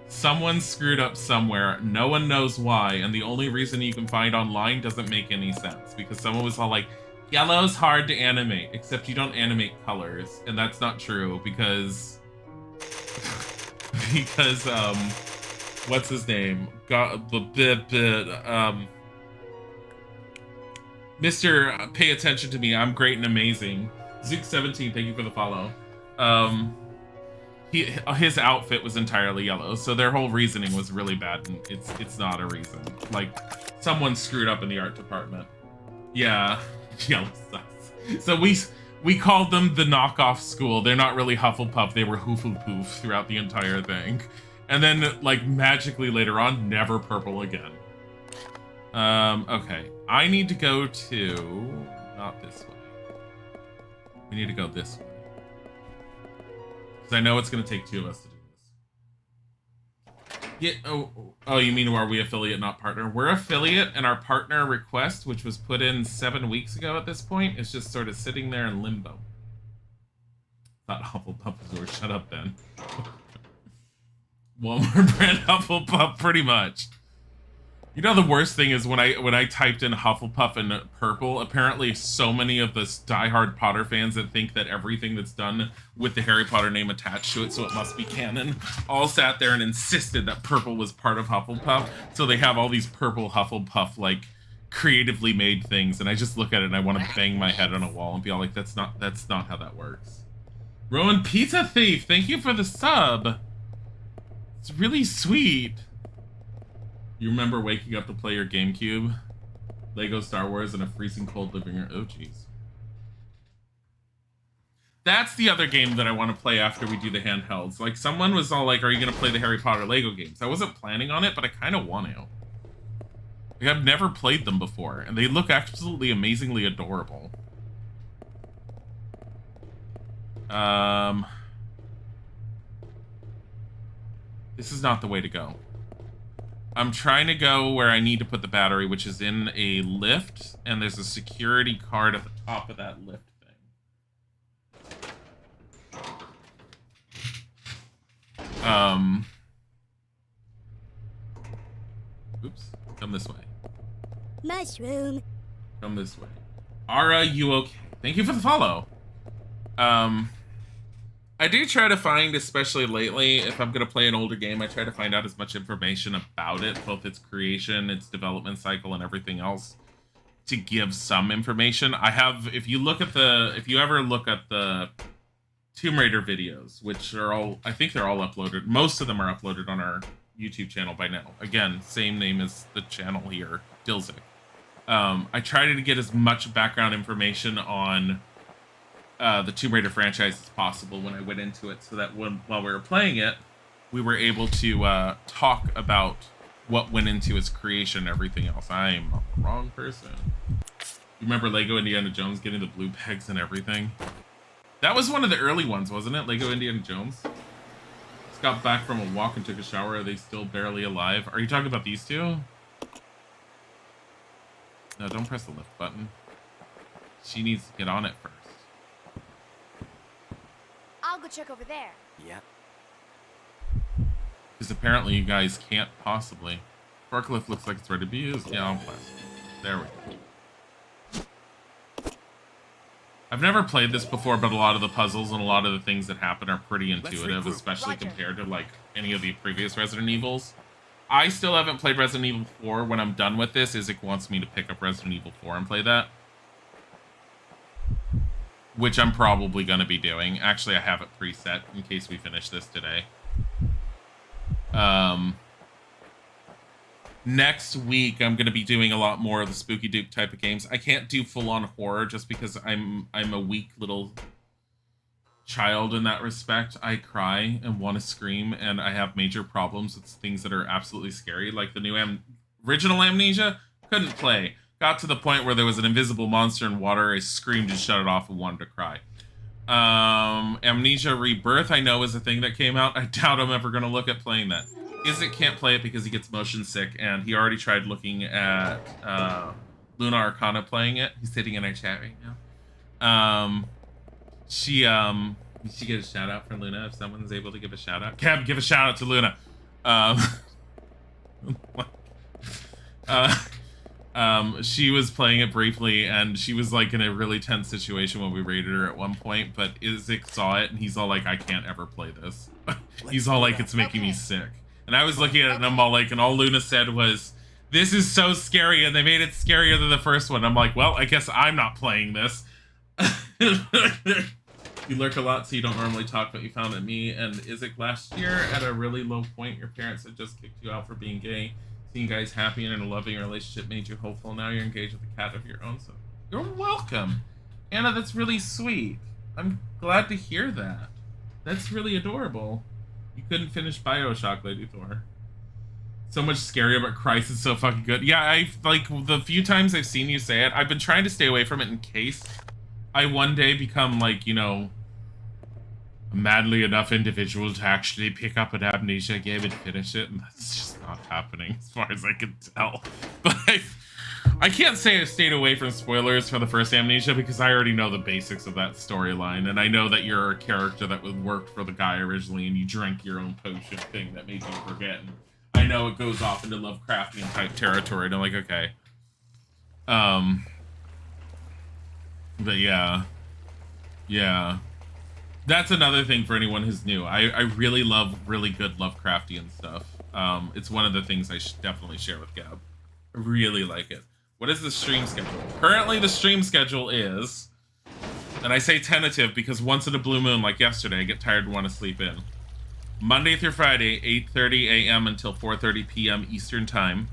Someone screwed up somewhere, no one knows why, and the only reason you can find online doesn't make any sense, because someone was all like, yellow's hard to animate, except you don't animate colors, and that's not true, because what's his name? Mr. Pay Attention to Me, I'm great and amazing. Zook17, thank you for the follow. His outfit was entirely yellow, so their whole reasoning was really bad, and it's not a reason. Like, someone screwed up in the art department. Yeah, yellow sucks. So we called them the knockoff school. They're not really Hufflepuff, they were Hooflepoof throughout the entire thing. And then, like, magically later on, never purple again. Okay. I need to go to... not this way. We need to go this way. Because I know it's going to take 2 of us to do this. Yeah. Oh, you mean are we affiliate, not partner? We're affiliate, and our partner request, which was put in 7 weeks ago at this point, is just sort of sitting there in limbo. Thought Hufflepuff was yours. Shut up, then. Walmart brand Hufflepuff, pretty much. You know, the worst thing is when I typed in Hufflepuff and purple, apparently so many of the diehard Potter fans that think that everything that's done with the Harry Potter name attached to it, so it must be canon, all sat there and insisted that purple was part of Hufflepuff. So they have all these purple Hufflepuff, like, creatively made things, and I just look at it and I want to bang my head on a wall and be all like, that's not how that works. Rowan Pizza Thief, thank you for the sub. It's really sweet. You remember waking up to play your GameCube, Lego Star Wars, in a freezing cold living room? Oh, jeez. That's the other game that I want to play after we do the handhelds. Like, someone was all like, are you going to play the Harry Potter Lego games? I wasn't planning on it, but I kind of want to. Like, I've never played them before, and they look absolutely amazingly adorable. This is not the way to go. I'm trying to go where I need to put the battery, which is in a lift, and there's a security card at the top of that lift thing. Oops. Come this way. Mushroom. Come this way. Ara, you okay? Thank you for the follow. I do try to find, especially lately, if I'm going to play an older game, I try to find out as much information about it, both its creation, its development cycle, and everything else, to give some information. I have, if you ever look at the Tomb Raider videos, which are all, I think they're all uploaded, most of them are uploaded on our YouTube channel by now. Again, same name as the channel here, Dilly. I tried to get as much background information on the Tomb Raider franchise as possible when I went into it, so that while we were playing it, we were able to talk about what went into its creation and everything else. I'm the wrong person. You remember Lego Indiana Jones getting the blue pegs and everything? That was one of the early ones, wasn't it? Lego Indiana Jones? Just got back from a walk and took a shower. Are they still barely alive? Are you talking about these two? No, don't press the lift button. She needs to get on it first. I'll go check over there. Yeah. Because apparently you guys can't possibly. Forklift looks like it's ready to be used. Yeah, I'll press. There we go. I've never played this before, but a lot of the puzzles and a lot of the things that happen are pretty intuitive, especially compared to like any of the previous Resident Evils. I still haven't played Resident Evil 4. When I'm done with this, Isaac wants me to pick up Resident Evil 4 and play that, which I'm probably going to be doing. Actually, I have it preset in case we finish this today. Next week, I'm going to be doing a lot more of the Spooky Duke type of games. I can't do full-on horror just because I'm a weak little child in that respect. I cry and want to scream, and I have major problems with things that are absolutely scary. Like the new original Amnesia, couldn't play. Got to the point where there was an invisible monster in water. I screamed and shut it off and wanted to cry. Amnesia Rebirth, I know, is a thing that came out. I doubt I'm ever going to look at playing that. Isaac can't play it because he gets motion sick, and he already tried looking at Luna Arcana playing it. He's sitting in our chat right now. She get a shout out for Luna if someone's able to give a shout out. Cab, give a shout out to Luna. She was playing it briefly, and she was like in a really tense situation when we raided her at one point, but Isaac saw it and he's all like, I can't ever play this. He's all like, it's making me sick. And I was looking at it and I'm all like, and all Luna said was, this is so scary, and they made it scarier than the first one. I'm like, well, I guess I'm not playing this. You lurk a lot, so you don't normally talk, but you found that me and Isaac last year at a really low point. Your parents had just kicked you out for being gay. Seeing guys happy and in a loving relationship made you hopeful. Now you're engaged with a cat of your own, so you're welcome. Anna, that's really sweet. I'm glad to hear that. That's really adorable. You couldn't finish BioShock, Lady Thor. So much scarier, but Christ, it's so fucking good. Yeah, I've, like, the few times I've seen you say it, I've been trying to stay away from it in case I one day become, like, you know, a madly enough individual to actually pick up an Amnesia game and finish it, and that's just not happening as far as I can tell. But I can't say I stayed away from spoilers for the first Amnesia because I already know the basics of that storyline, and I know that you're a character that worked for the guy originally, and you drank your own potion thing that made you forget. And I know it goes off into Lovecraftian type territory, and I'm like, okay. But yeah. That's another thing for anyone who's new. I really love really good Lovecraftian stuff. It's one of the things I definitely share with Gab. I really like it. What is the stream schedule? Currently, the stream schedule is, and I say tentative because once in a blue moon, like yesterday, I get tired and want to sleep in. Monday through Friday, 8:30 a.m. until 4:30 p.m. Eastern Time.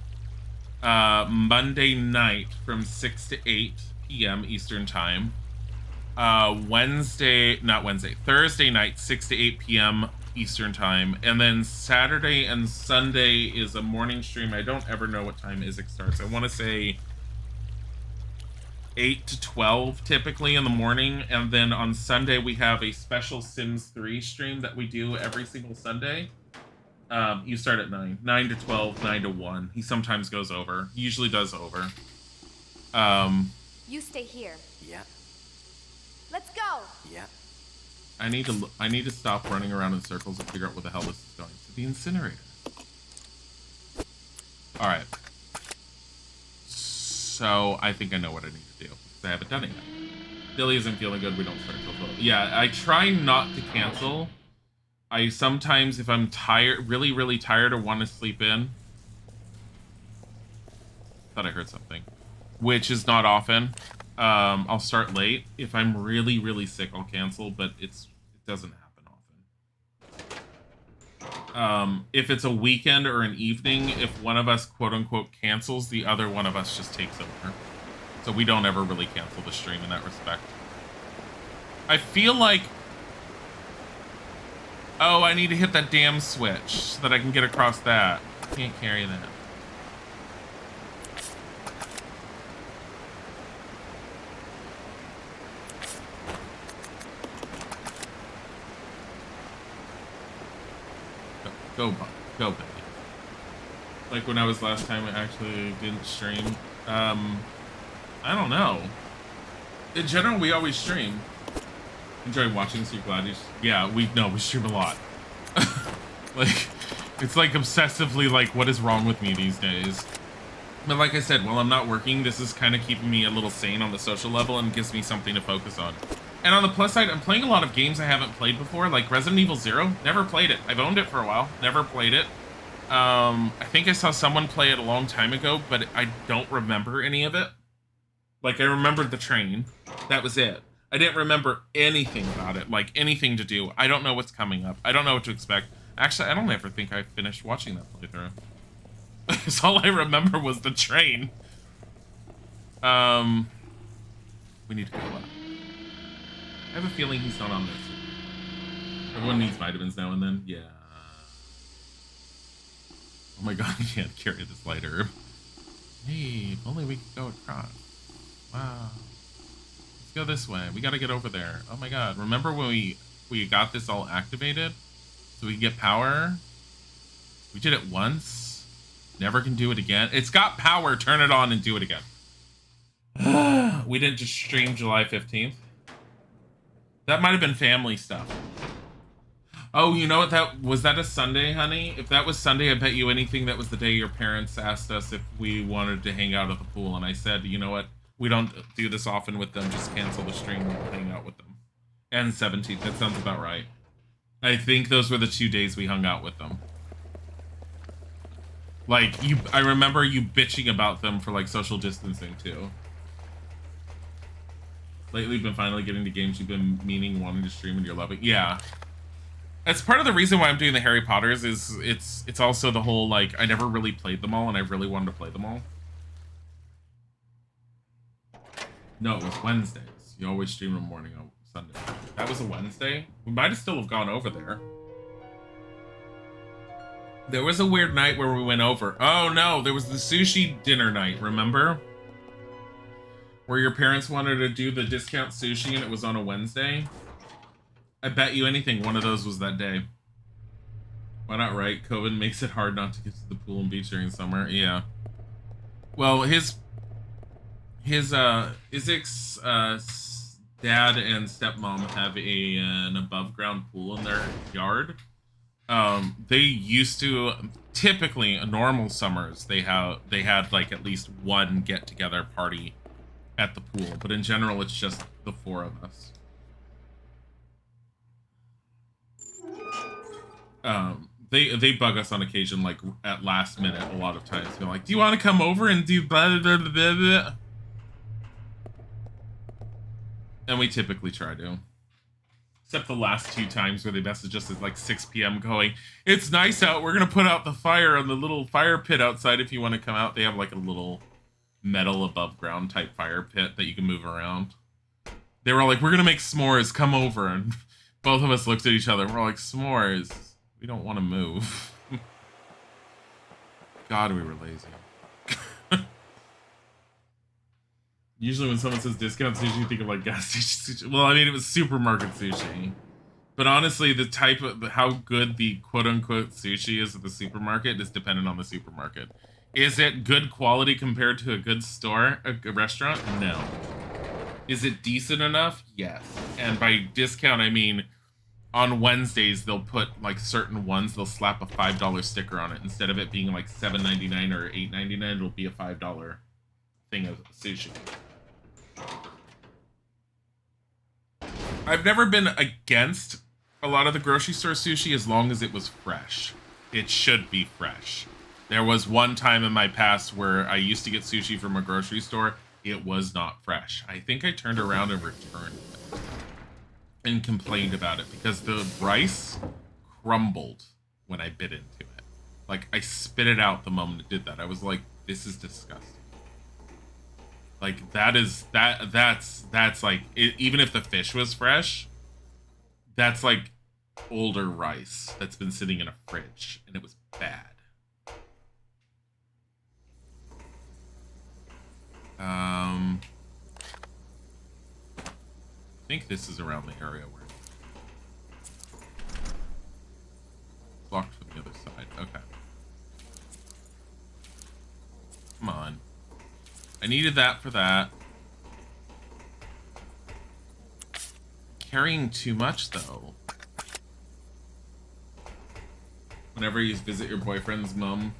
Monday night from 6 to 8 p.m. Eastern Time. Thursday night, 6 to 8 p.m. Eastern time, and then Saturday and Sunday is a morning stream. I don't ever know what time Isaac starts. I want to say 8 to 12 typically in the morning, and then on Sunday we have a special Sims 3 stream that we do every single Sunday. You start at 9 to 12, 9 to 1. He sometimes goes over. He usually does over. You stay here. Yeah. Let's go. Yeah. I need to stop running around in circles and figure out where the hell this is going. To the incinerator. All right. So I think I know what I need to do. I haven't done it yet. Dilly isn't feeling good. We don't start till 12. Yeah, I try not to cancel. I sometimes, if I'm tired, really, really tired or want to sleep in. Thought I heard something. Which is not often. I'll start late. If I'm really, really sick, I'll cancel, but it doesn't happen often. If it's a weekend or an evening, if one of us quote unquote cancels, the other one of us just takes over. So we don't ever really cancel the stream in that respect. I feel like, oh, I need to hit that damn switch so that I can get across that. Can't carry that. Go, baby. Like when I was last time, I actually didn't stream. I don't know. In general, we always stream. Enjoy watching, so you're glad you... Yeah, we stream a lot. Like, it's like obsessively like, what is wrong with me these days? But like I said, while I'm not working, this is kind of keeping me a little sane on the social level and gives me something to focus on. And on the plus side, I'm playing a lot of games I haven't played before, like Resident Evil 0. Never played it. I've owned it for a while. Never played it. I think I saw someone play it a long time ago, but I don't remember any of it. Like, I remembered the train. That was it. I didn't remember anything about it, like anything to do. I don't know what's coming up. I don't know what to expect. Actually, I don't ever think I finished watching that playthrough. Because all I remember was the train. We need to go up. I have a feeling he's not on this. Everyone needs vitamins now and then. Yeah. Oh my god, I can't carry this light herb. Hey, if only we could go across. Wow. Let's go this way. We gotta get over there. Oh my god. Remember when we got this all activated? So we can get power? We did it once. Never can do it again. It's got power. Turn it on and do it again. We didn't just stream July 15th. That might have been family stuff. Oh, you know what? Was that a Sunday, honey? If that was Sunday, I bet you anything that was the day your parents asked us if we wanted to hang out at the pool. And I said, you know what? We don't do this often with them. Just cancel the stream and we'll hang out with them. And 17th. That sounds about right. I think those were the 2 days we hung out with them. Like, I remember you bitching about them for, like, social distancing, too. Lately, you've been finally getting to games you've been wanting to stream and you're loving. Yeah. That's part of the reason why I'm doing the Harry Potters is it's also the whole, like, I never really played them all and I really wanted to play them all. No, it was Wednesdays. You always stream in the morning on Sunday. That was a Wednesday? We might have still have gone over there. There was a weird night where we went over. Oh no, there was the sushi dinner night, remember? Where your parents wanted to do the discount sushi and it was on a Wednesday. I bet you anything one of those was that day. Why not, right? COVID makes it hard not to get to the pool and beach during summer. Yeah. Well, Isaac's dad and stepmom have an above ground pool in their yard. They used to, typically in normal summers, they had like at least one get together party at the pool, but in general it's just the four of us. They bug us on occasion, like at last minute a lot of times. They're like, do you want to come over and do blah blah blah blah blah? And we typically try to. Except the last two times where they messaged us at like 6 p.m. going, it's nice out, we're gonna put out the fire on the little fire pit outside if you want to come out. They have like a little metal above ground type fire pit that you can move around. They were all like, we're gonna make s'mores, come over. And Both of us looked at each other and we're like, s'mores. We don't want to move. God, we were lazy. Usually when someone says discount sushi, you think of like gas station sushi. Well, I mean, it was supermarket sushi. But honestly, the type of how good the quote-unquote sushi is at the supermarket is dependent on the supermarket. Is it good quality compared to a good store, a restaurant? No. Is it decent enough? Yes. And by discount, I mean on Wednesdays they'll put like certain ones. They'll slap a $5 sticker on it instead of it being like $7.99 or $8.99. It'll be a $5 thing of sushi. I've never been against a lot of the grocery store sushi as long as it was fresh. It should be fresh. There was one time in my past where I used to get sushi from a grocery store. It was not fresh. I think I turned around and returned it and complained about it because the rice crumbled when I bit into it. Like, I spit it out the moment it did that. I was like, this is disgusting. Like, that's like, even if the fish was fresh, that's like older rice that's been sitting in a fridge, and it was bad. I think this is around the area where it's locked from the other side. Okay. Come on. I needed that for that. Carrying too much, though. Whenever you visit your boyfriend's mom,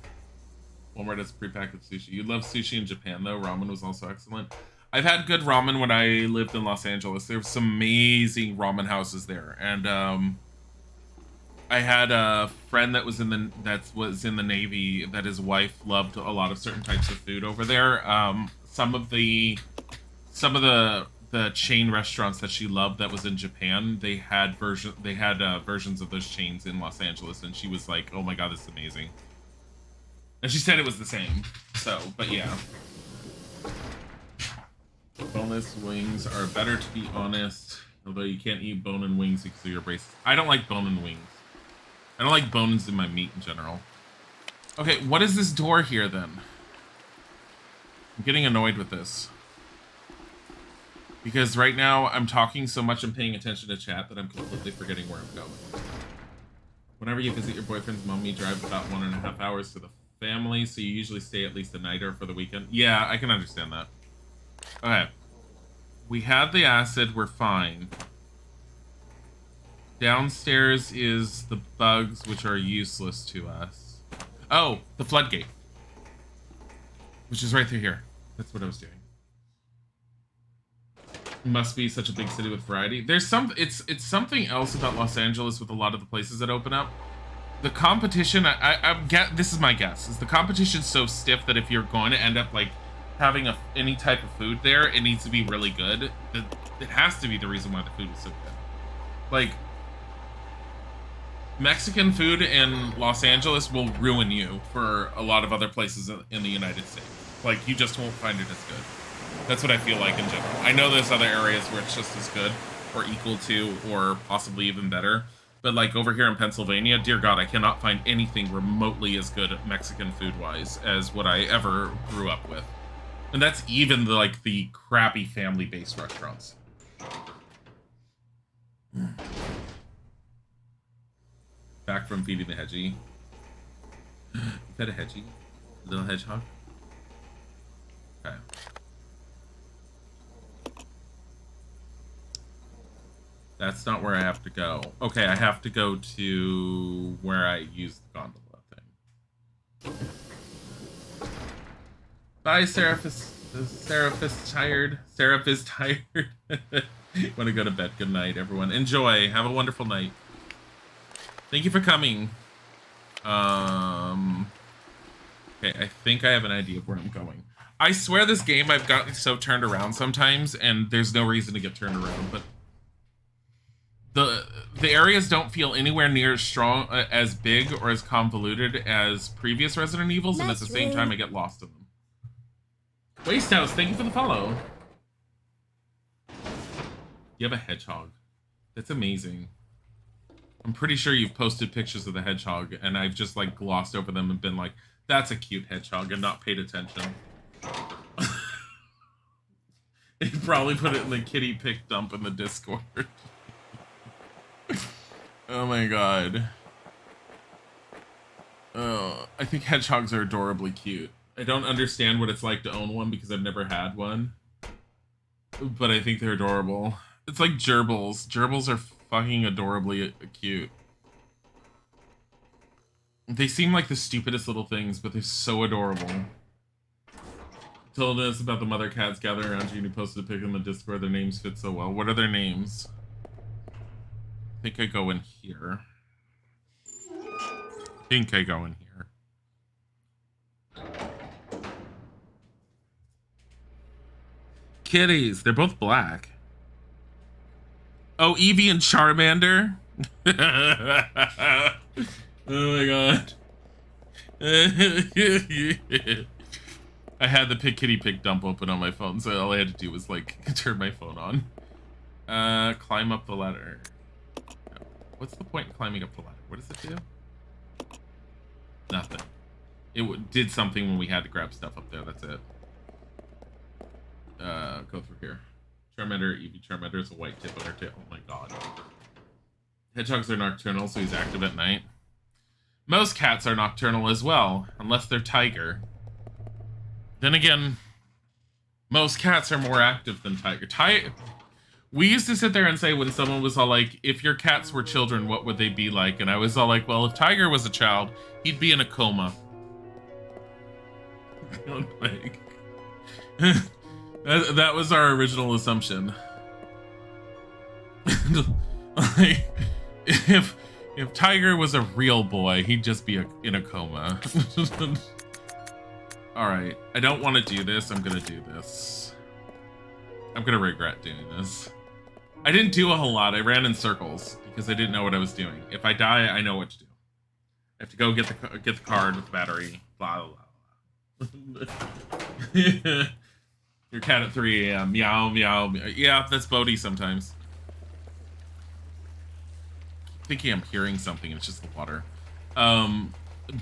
Walmart has prepackaged sushi. You love sushi in Japan, though. Ramen was also excellent. I've had good ramen when I lived in Los Angeles. There's some amazing ramen houses there, and I had a friend that was in the Navy that his wife loved a lot of certain types of food over there. Some of the chain restaurants that she loved that was in Japan, they had versions of those chains in Los Angeles, and she was like, "Oh my god, this is amazing." And she said it was the same. So, but yeah. Boneless wings are better, to be honest. Although you can't eat bone and wings because of your braces. I don't like bone and wings. I don't like bones in my meat in general. Okay, what is this door here then? I'm getting annoyed with this. Because right now I'm talking so much and paying attention to chat that I'm completely forgetting where I'm going. Whenever you visit your boyfriend's mom, you drive about 1.5 hours to the family, so you usually stay at least a night or for the weekend. Yeah, I can understand that. Okay. We had the acid, we're fine. Downstairs is the bugs, which are useless to us. Oh, the floodgate. Which is right through here. That's what I was doing. Must be such a big city with variety. There's it's something else about Los Angeles with a lot of the places that open up. The competition, this is my guess, is the competition's so stiff that if you're going to end up like having any type of food there, it needs to be really good. It has to be the reason why the food is so good. Like, Mexican food in Los Angeles will ruin you for a lot of other places in the United States. Like, you just won't find it as good. That's what I feel like in general. I know there's other areas where it's just as good or equal to or possibly even better. But like over here in Pennsylvania, dear God, I cannot find anything remotely as good Mexican food-wise as what I ever grew up with. And that's even the crappy family-based restaurants. Back from feeding the hedgie. You fed a hedgie? A little hedgehog? Okay. That's not where I have to go. Okay, I have to go to where I used the gondola thing. Bye, Seraphis. Seraph is tired. Seraph is tired. Want to go to bed. Good night, everyone. Enjoy. Have a wonderful night. Thank you for coming. Okay, I think I have an idea of where I'm going. I swear this game I've gotten so turned around sometimes, and there's no reason to get turned around, but the areas don't feel anywhere near as strong, as big or as convoluted as previous Resident Evils, and at the same time I get lost in them. Waste House, thank you for the follow. You have a hedgehog. That's amazing. I'm pretty sure you've posted pictures of the hedgehog, and I've just like glossed over them and been like, "That's a cute hedgehog," and not paid attention. You probably put it in the kitty pic dump in the Discord. Oh my god. Oh, I think hedgehogs are adorably cute. I don't understand what it's like to own one because I've never had one. But I think they're adorable. It's like gerbils. Gerbils are fucking adorably cute. They seem like the stupidest little things, but they're so adorable. Told us about the mother cats gathering around you and you posted a pic in the Discord. Their names fit so well. What are their names? I think I go in here. Kitties. They're both black. Oh, Eevee and Charmander? Oh my god. I had the kitty pic dump open on my phone, so all I had to do was like turn my phone on. Climb up the ladder. What's the point in climbing up the ladder? What does it do? Nothing. It did something when we had to grab stuff up there. That's it. Go through here. Charmander, Eevee. Charmander is a white tip on her tail. Oh my god. Hedgehogs are nocturnal, so he's active at night. Most cats are nocturnal as well, unless they're tiger. Then again, most cats are more active than tiger. We used to sit there and say when someone was all like, if your cats were children, what would they be like? And I was all like, well, if Tiger was a child, he'd be in a coma. Like, that was our original assumption. Like, if Tiger was a real boy, he'd just be in a coma. Alright, I don't want to do this. I'm gonna do this. I'm gonna regret doing this. I didn't do a whole lot. I ran in circles because I didn't know what I was doing. If I die, I know what to do. I have to go get the card with the battery. Blah, blah, blah. Your cat at 3 a.m. Meow, meow, meow. Yeah, that's Bodhi sometimes. I think I'm hearing something. It's just the water.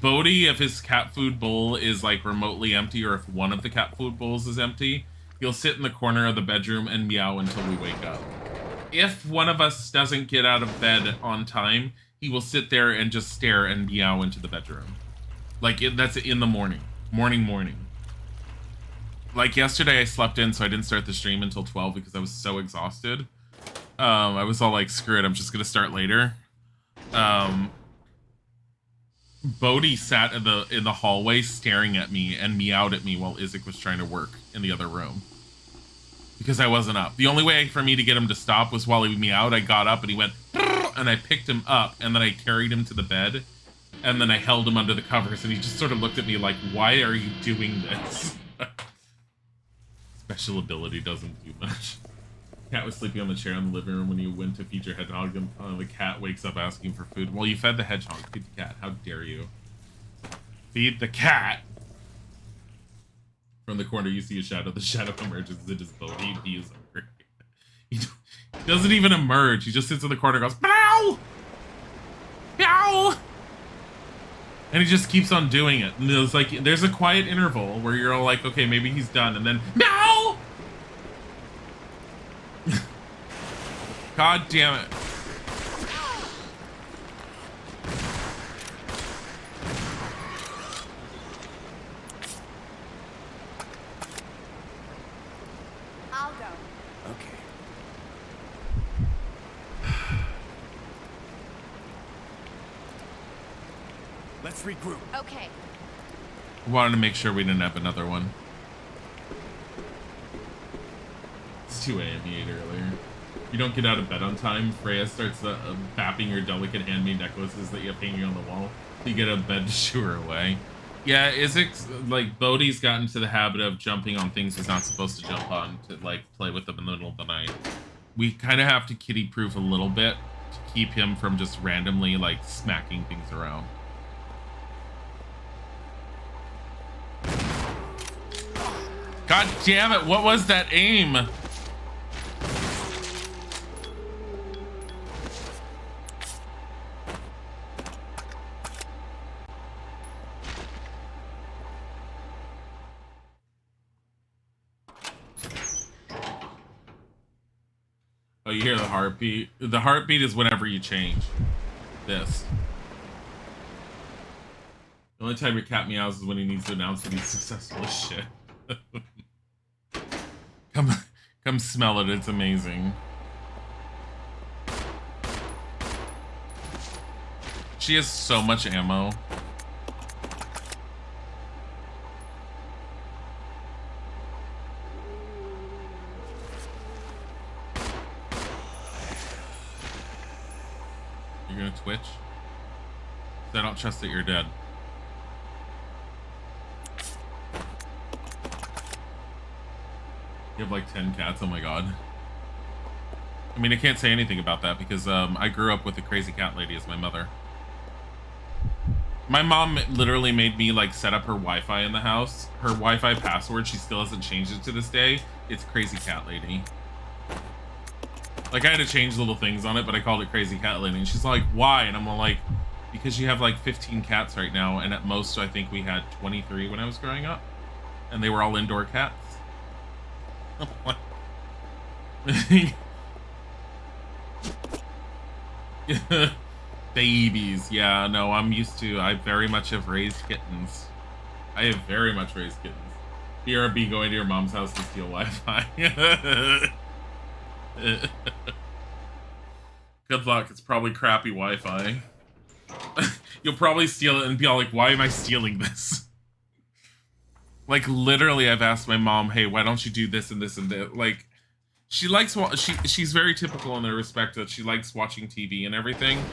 Bodhi, if his cat food bowl is like remotely empty, or if one of the cat food bowls is empty, he'll sit in the corner of the bedroom and meow until we wake up. If one of us doesn't get out of bed on time, he will sit there and just stare and meow into the bedroom. Like, that's in the morning. Morning. Like, yesterday I slept in, so I didn't start the stream until 12 because I was so exhausted. I was all like, screw it, I'm just gonna start later. Bodhi sat in the hallway staring at me and meowed at me while Isaac was trying to work in the other room. Because I wasn't up. The only way for me to get him to stop was while he meowed. I got up and he went, and I picked him up and then I carried him to the bed and then I held him under the covers and he just sort of looked at me like, why are you doing this? Special ability doesn't do much. Cat was sleeping on the chair in the living room when you went to feed your hedgehog. The cat wakes up asking for food. Well, you fed the hedgehog. Feed the cat. How dare you? Feed the cat. From the corner, you see a shadow. The shadow emerges. It is Bodhi. He is hungry. He doesn't even emerge. He just sits in the corner and goes, meow! Meow! And he just keeps on doing it. And it's like, there's a quiet interval where you're all like, okay, maybe he's done. And then, meow! God damn it. I'll go. Okay. Let's regroup. Okay. Wanted to make sure we didn't have another one. It's 2 a.m. he ate earlier. You don't get out of bed on time, Freya starts bapping your delicate handmade necklaces that you have hanging on the wall. You get out of bed to shoo her away. Yeah, Isaac's, like, Bodhi's gotten to the habit of jumping on things he's not supposed to jump on to, like, play with them in the middle of the night. We kind of have to kitty-proof a little bit to keep him from just randomly, like, smacking things around. God damn it, what was that aim? Oh, you hear the heartbeat? The heartbeat is whenever you change this. The only time your cat meows is when he needs to announce that he's successful as shit. Come smell it. It's amazing. She has so much ammo. You're gonna twitch? I don't trust that you're dead. You have like 10 cats. Oh my god. I mean, I can't say anything about that because I grew up with a crazy cat lady as my mother. My mom literally made me like set up her Wi-Fi in the house. Her Wi-Fi password, she still hasn't changed it to this day. It's Crazy Cat Lady. Like I had to change little things on it, but I called it Crazy Cat Lady. And she's like, why? And I'm like, because you have like 15 cats right now. And at most, I think we had 23 when I was growing up. And they were all indoor cats. Babies. Yeah, no, I'm used to. I very much have raised kittens. I have very much raised kittens. BRB going to your mom's house to steal Wi-Fi. Good luck. It's probably crappy Wi-Fi. You'll probably steal it and be all like, why am I stealing this? Like, literally, I've asked my mom, hey, why don't you do this and this and that? Like, she likes, she's very typical in the respect that she likes watching TV and everything,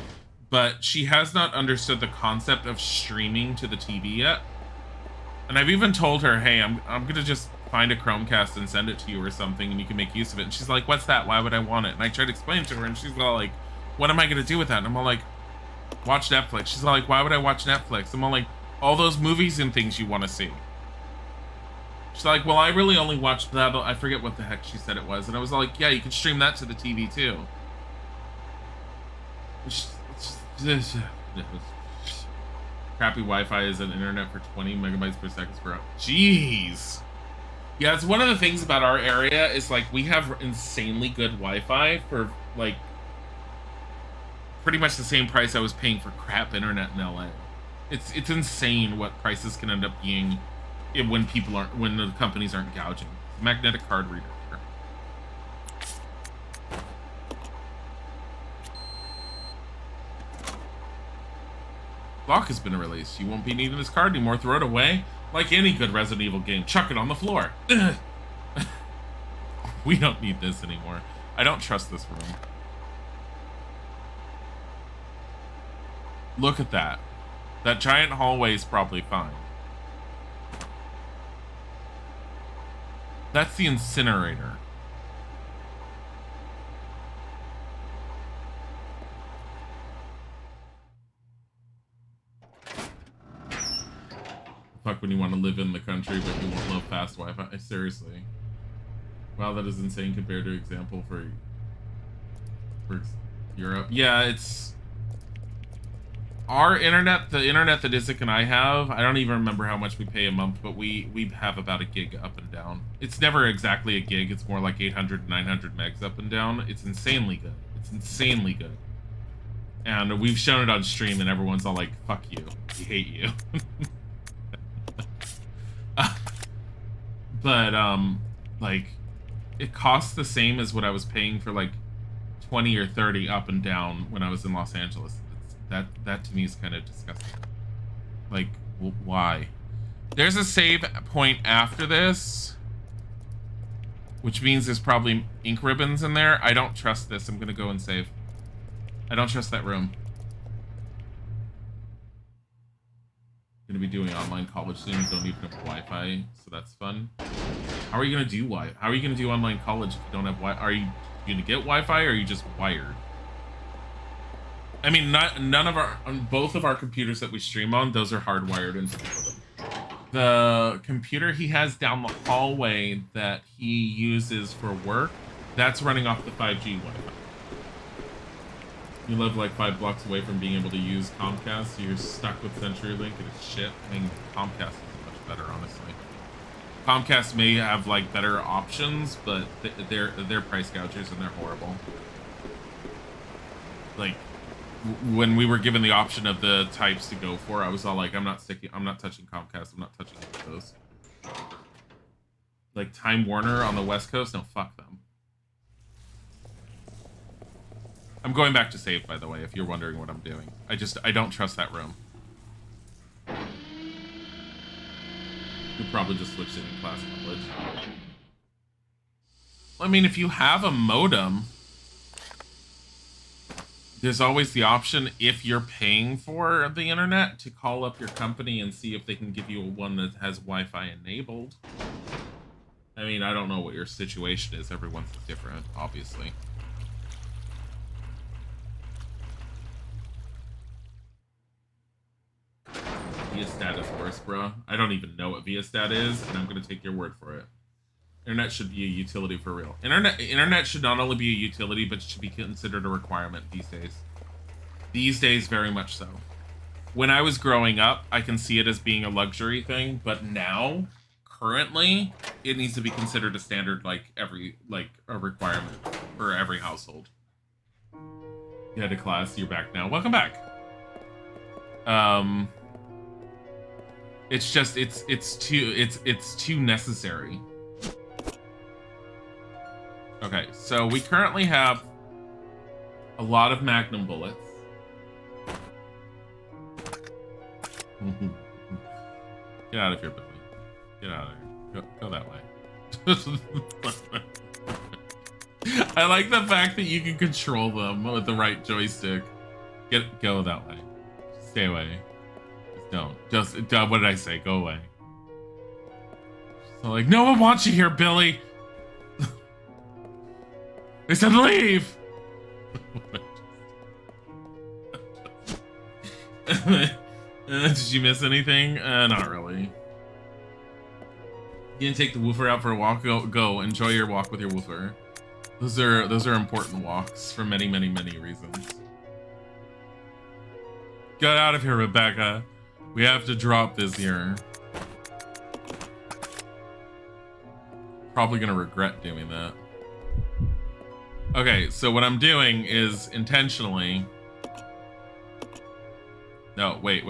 but she has not understood the concept of streaming to the TV yet. And I've even told her, hey, I'm going to just find a Chromecast and send it to you or something, and you can make use of it. And she's like, what's that? Why would I want it? And I tried to explain it to her, and she's all like, what am I going to do with that? And I'm all like, watch Netflix. She's all like, why would I watch Netflix? I'm all like, all those movies and things you want to see. She's like, well, I really only watched that. I forget what the heck she said it was. And I was like, yeah, you can stream that to the TV too. Crappy Wi-Fi is an internet for 20 megabytes per second per hour. Jeez. Yeah, it's one of the things about our area is like we have insanely good Wi-Fi for like pretty much the same price I was paying for crap internet in LA. It's insane what prices can end up being when the companies aren't gouging. Magnetic card reader. Lock has been released. You won't be needing this card anymore. Throw it away. Like any good Resident Evil game, chuck it on the floor. We don't need this anymore. I don't trust this room. Look at that. That giant hallway is probably fine. That's the incinerator. Fuck when you want to live in the country, but you won't love fast Wi-Fi. Seriously. Wow, that is insane compared to example for Europe. Yeah, it's... Our internet, the internet that Isaac and I have, I don't even remember how much we pay a month, but we have about a gig up and down. It's never exactly a gig. It's more like 800, 900 megs up and down. It's insanely good. It's insanely good. And we've shown it on stream, and everyone's all like, fuck you. We hate you. But, like, it costs the same as what I was paying for, like, 20 or 30 up and down when I was in Los Angeles. That to me is kind of disgusting. Like, why? There's a save point after this, which means there's probably ink ribbons in there. I don't trust this. I'm gonna go and save. I don't trust that room. Gonna be doing online college soon. Don't even have Wi-Fi, so that's fun. How are you gonna do Wi-Fi? How are you gonna do online college if you don't have Wi-Fi? Are you gonna get Wi-Fi, or are you just wired? I mean, both of our computers that we stream on, those are hardwired into them. The computer he has down the hallway that he uses for work, that's running off the 5G Wi-Fi. You live like 5 blocks away from being able to use Comcast, so you're stuck with CenturyLink and it's shit. I mean, Comcast is much better, honestly. Comcast may have like better options, but they're price gougers and they're horrible. Like when we were given the option of the types to go for, I was all like, I'm not touching Comcast, I'm not touching any of those. Like Time Warner on the West Coast, no, fuck them. I'm going back to save, by the way, if you're wondering what I'm doing. I don't trust that room. You'll probably just switch it in class college. I mean, if you have a modem, there's always the option, if you're paying for the internet, to call up your company and see if they can give you one that has Wi-Fi enabled. I mean, I don't know what your situation is. Everyone's different, obviously. Viastat is worse, bro. I don't even know what Viastat is, and I'm going to take your word for it. Internet should be a utility for real. Internet should not only be a utility, but should be considered a requirement these days. These days, very much so. When I was growing up, I can see it as being a luxury thing, but now, currently, it needs to be considered a standard, like a requirement for every household. You had a class, you're back now. Welcome back. It's just it's too necessary. Okay, so we currently have a lot of Magnum bullets. Get out of here, Billy. Get out of here. Go that way. I like the fact that you can control them with the right joystick. Go that way. Stay away. Just don't. What did I say? Go away. So like, no one wants you here, Billy. They said leave. Did you miss anything? Not really. You didn't take the woofer out for a walk. Go. Enjoy your walk with your woofer. Those are important walks for many reasons. Get out of here, Rebecca. We have to drop this here. Probably gonna regret doing that. Okay, so what I'm doing is intentionally... No, wait.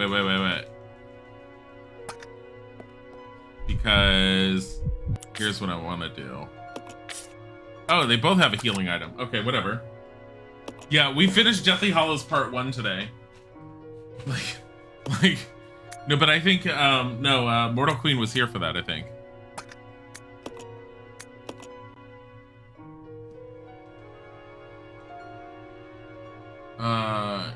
Because here's what I want to do. Oh, they both have a healing item. Okay, whatever. Yeah, we finished Deathly Hallows Part 1 today. Like, no, but I think, Mortal Queen was here for that, I think.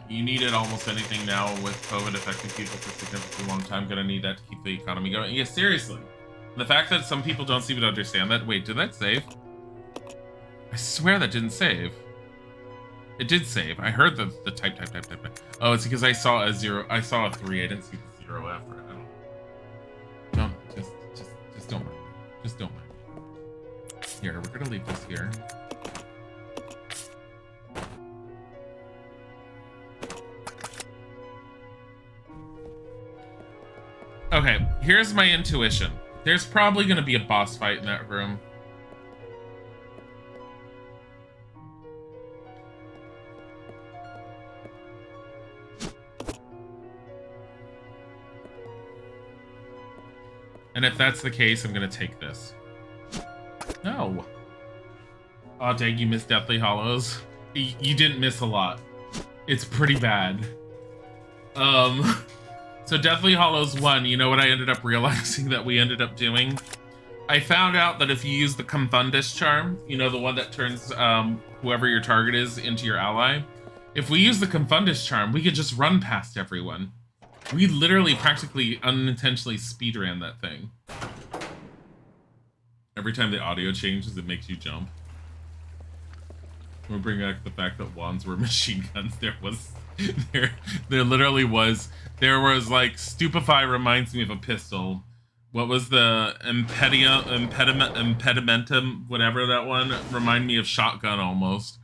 You needed almost anything now with COVID affecting people for a significantly long time. Gonna need that to keep the economy going. Yeah, seriously. The fact that some people don't seem to understand that. Wait, did that save? I swear that didn't save. It did save. I heard the type. Oh, it's because I saw a 0. I saw a 3. I didn't see the 0 after it. Just don't mind. Just don't mind. Here, we're gonna leave this here. Okay, here's my intuition. There's probably gonna be a boss fight in that room. And if that's the case, I'm gonna take this. No. Oh, dang, you missed Deathly Hallows. You didn't miss a lot. It's pretty bad. So Deathly Hallows 1, you know what I ended up realizing that we ended up doing? I found out that if you use the Confundus charm, you know, the one that turns whoever your target is into your ally, if we use the Confundus charm, we could just run past everyone. We literally practically unintentionally speedran that thing. Every time the audio changes, it makes you jump. We'll bring back the fact that wands were machine guns. There literally was. There was like Stupefy reminds me of a pistol. What was the impedimentum, whatever that one? Remind me of shotgun almost.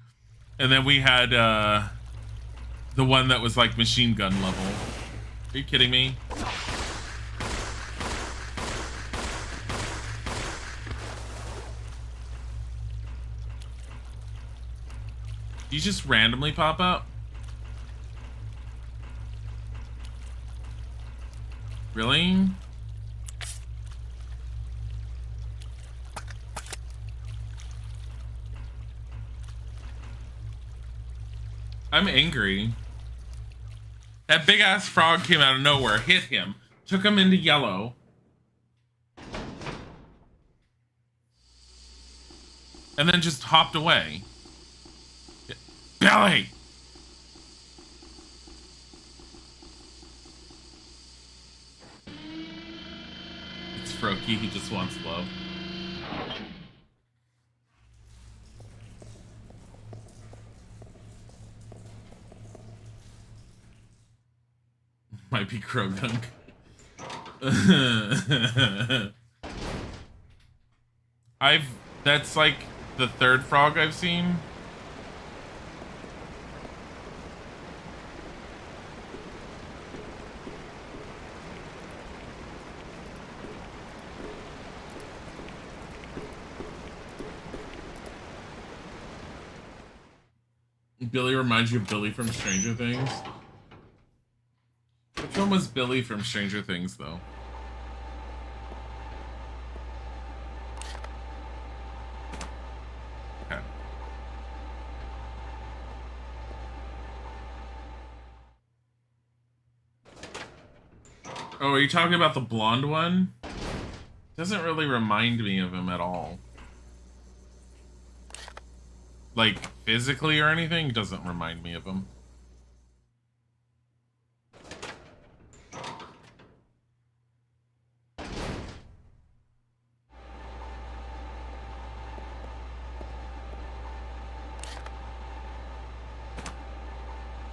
And then we had the one that was like machine gun level. Are you kidding me? You just randomly pop up? Really? I'm angry. That big ass frog came out of nowhere, hit him, took him into yellow. And then just hopped away. Dilly! It's Froakie, he just wants love. Might be Krogunk. That's like the third frog I've seen. Billy reminds you of Billy from Stranger Things. Which one was Billy from Stranger Things, though? Okay. Oh, are you talking about the blonde one? Doesn't really remind me of him at all. Like, physically or anything, doesn't remind me of him.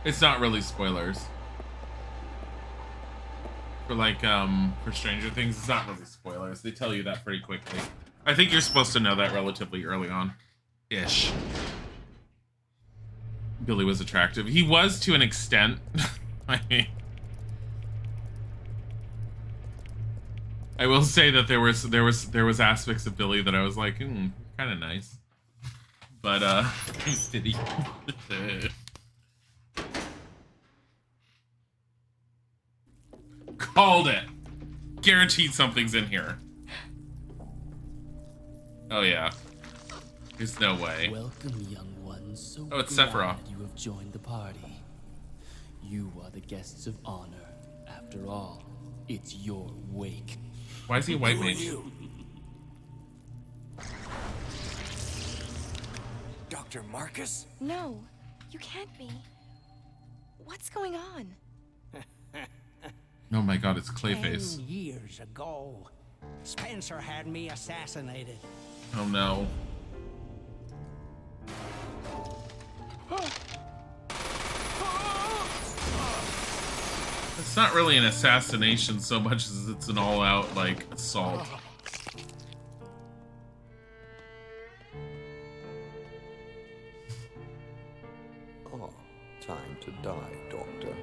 It's not really spoilers. For like, for Stranger Things, it's not really spoilers. They tell you that pretty quickly. I think you're supposed to know that relatively early on. Ish. Billy was attractive. He was to an extent. I mean, I will say that there was aspects of Billy that I was like, kind of nice. But did he? Called it. Guaranteed something's in here. Oh yeah. There's no way. Welcome, young ones. So oh, it's glad Sephiroth. You have joined the party. You are the guests of honor. After all, it's your wake. Why is he a white mage? Dr. Marcus? No, you can't be. What's going on? Oh my god, it's Clayface. 10 years ago, Spencer had me assassinated. Oh no. It's not really an assassination so much as it's an all-out, like, assault. Oh, time to die, Doctor.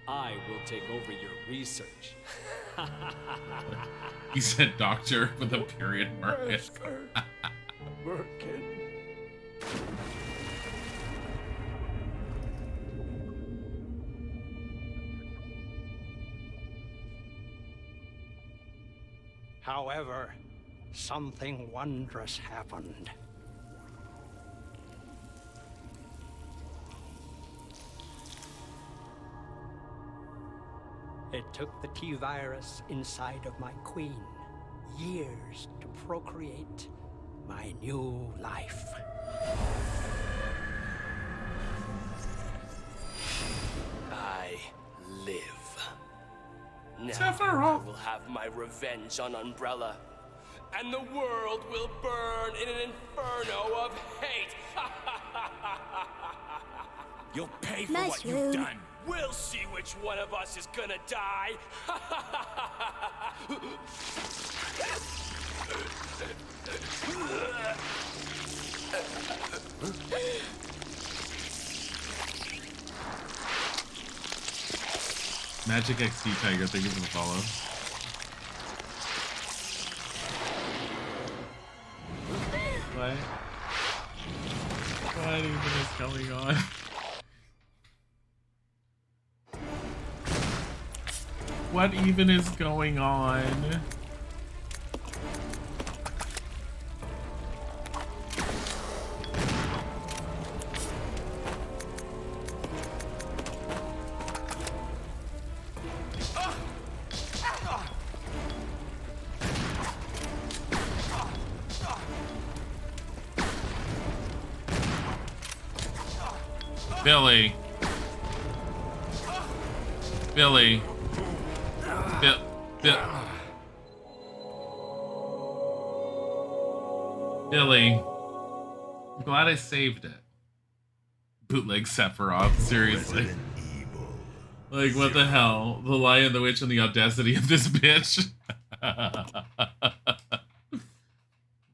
I will take over your research. He said doctor with a period mark. However, something wondrous happened. It took the T-virus inside of my queen years to procreate my new life. I live. Now Sephiroth. I will have my revenge on Umbrella, and the world will burn in an inferno of hate. You'll pay for what you've Mushroom. done. We'll see which one of us is gonna die. Magic XD Tiger, thank you for the follow. What? What even is going on? What even is going on? Billy. Billy. Billy. I'm glad I saved it. Bootleg Sephiroth, seriously. Like, what the hell? The Lion, the Witch, and the audacity of this bitch.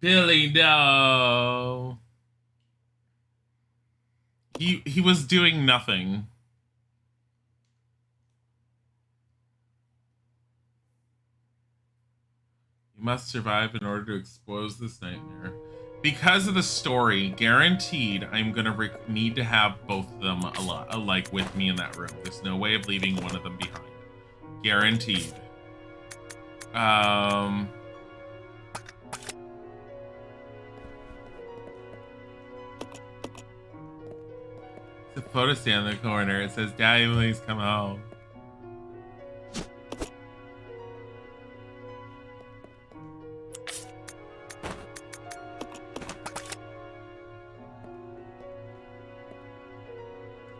Billy, no. He was doing nothing. You must survive in order to expose this nightmare. Because of the story, guaranteed I'm gonna need to have both of them like with me in that room. There's no way of leaving one of them behind. Guaranteed. It's a photo stand in the corner. It says, "Daddy, please come home."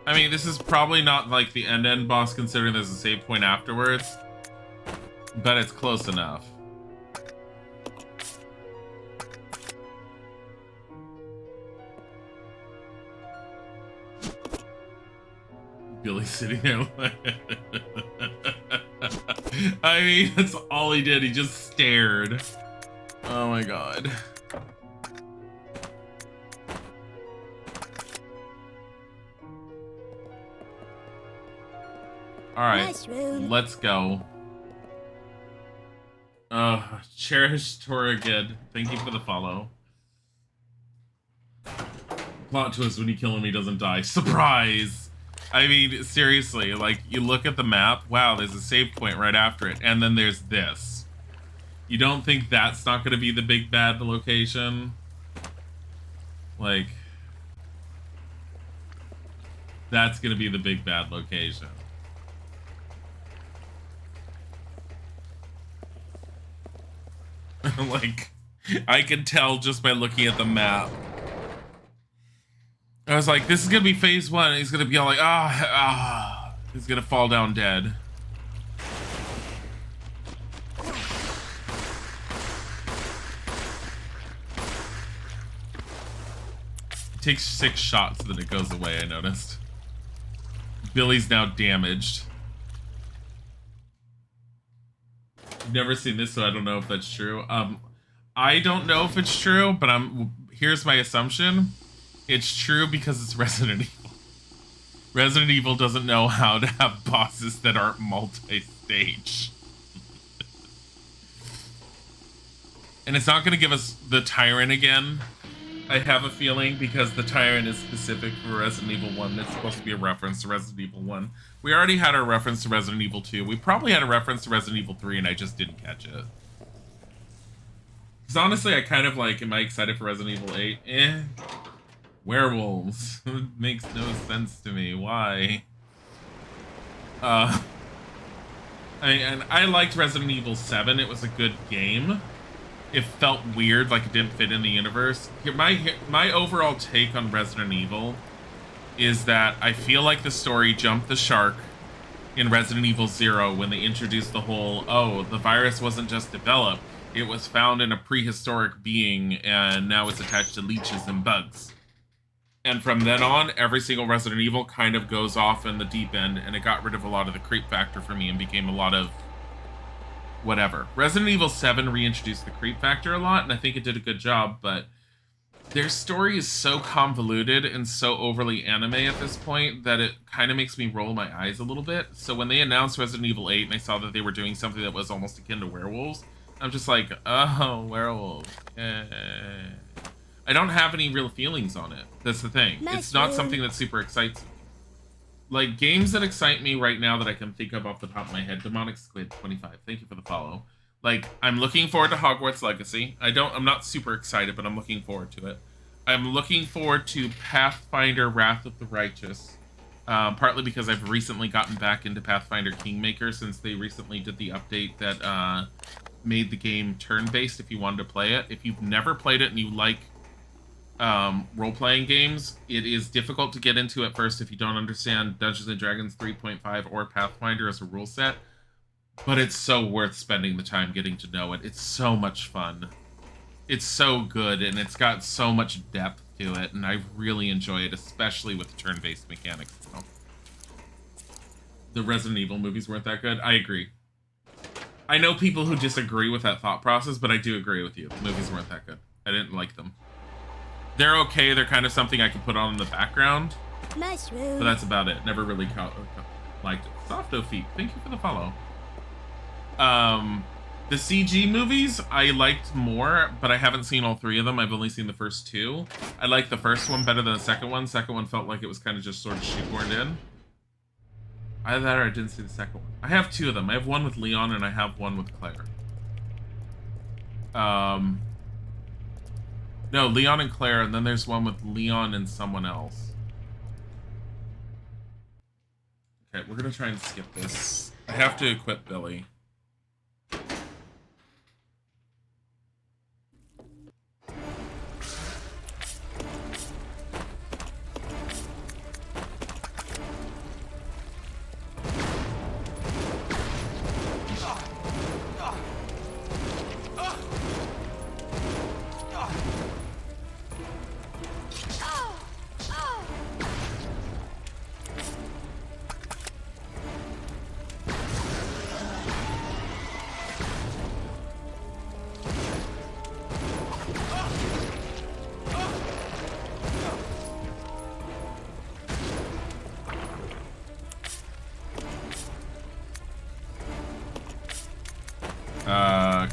I mean, this is probably not like the end boss considering there's a save point afterwards, but it's close enough. Billy sitting there. I mean, that's all he did. He just stared. Oh my god. Alright, Mushroom. let's go. Cherish Toragid, thank you for the follow. Plot twist, when you kill him, he doesn't die. Surprise! I mean, seriously, like, you look at the map, wow, there's a save point right after it, and then there's this. You don't think that's not going to be the big bad location? Like, that's going to be the big bad location. Like, I can tell just by looking at the map. I was like, this is gonna be phase 1. He's gonna be all like, he's gonna fall down dead. It takes 6 shots, then it goes away, I noticed. Billy's now damaged. I've never seen this, so I don't know if that's true. I don't know if it's true, but here's my assumption. It's true because it's Resident Evil. Resident Evil doesn't know how to have bosses that aren't multi-stage. And it's not going to give us the Tyrant again, I have a feeling, because the Tyrant is specific for Resident Evil 1. It's supposed to be a reference to Resident Evil 1. We already had a reference to Resident Evil 2. We probably had a reference to Resident Evil 3, and I just didn't catch it. Because honestly, I kind of like, am I excited for Resident Evil 8? Eh. Werewolves. It makes no sense to me. Why? I liked Resident Evil 7. It was a good game. It felt weird, like it didn't fit in the universe. My overall take on Resident Evil is that I feel like the story jumped the shark in Resident Evil 0 when they introduced the whole, oh, the virus wasn't just developed, it was found in a prehistoric being and now it's attached to leeches and bugs. And from then on, every single Resident Evil kind of goes off in the deep end, and it got rid of a lot of the creep factor for me and became a lot of whatever. Resident Evil 7 reintroduced the creep factor a lot, and I think it did a good job, but their story is so convoluted and so overly anime at this point that it kind of makes me roll my eyes a little bit. So when they announced Resident Evil 8 and I saw that they were doing something that was almost akin to werewolves, I'm just like, oh, werewolves. I don't have any real feelings on it. That's the thing. It's not something that super excites me. Like, games that excite me right now that I can think of off the top of my head. Demonic Squid 25. Thank you for the follow. Like, I'm looking forward to Hogwarts Legacy. I'm not super excited, but I'm looking forward to it. I'm looking forward to Pathfinder Wrath of the Righteous. Partly because I've recently gotten back into Pathfinder Kingmaker since they recently did the update that made the game turn-based if you wanted to play it. If you've never played it and you like role-playing games, it is difficult to get into at first if you don't understand Dungeons & Dragons 3.5 or Pathfinder as a rule set, but it's so worth spending the time getting to know it. It's so much fun. It's so good, and it's got so much depth to it, and I really enjoy it, especially with the turn-based mechanics. So. The Resident Evil movies weren't that good. I agree. I know people who disagree with that thought process, but I do agree with you. The movies weren't that good. I didn't like them. They're okay. They're kind of something I can put on in the background. Mushroom. But that's about it. Never really liked it. Softo Feet, thank you for the follow. The CG movies I liked more, but I haven't seen all three of them. I've only seen the first two. I liked the first one better than the second one. Second one felt like it was kind of just sort of shoehorned in. Either that or I didn't see the second one. I have two of them. I have one with Leon and I have one with Claire. No, Leon and Claire, and then there's one with Leon and someone else. Okay, we're gonna try and skip this. I have to equip Billy.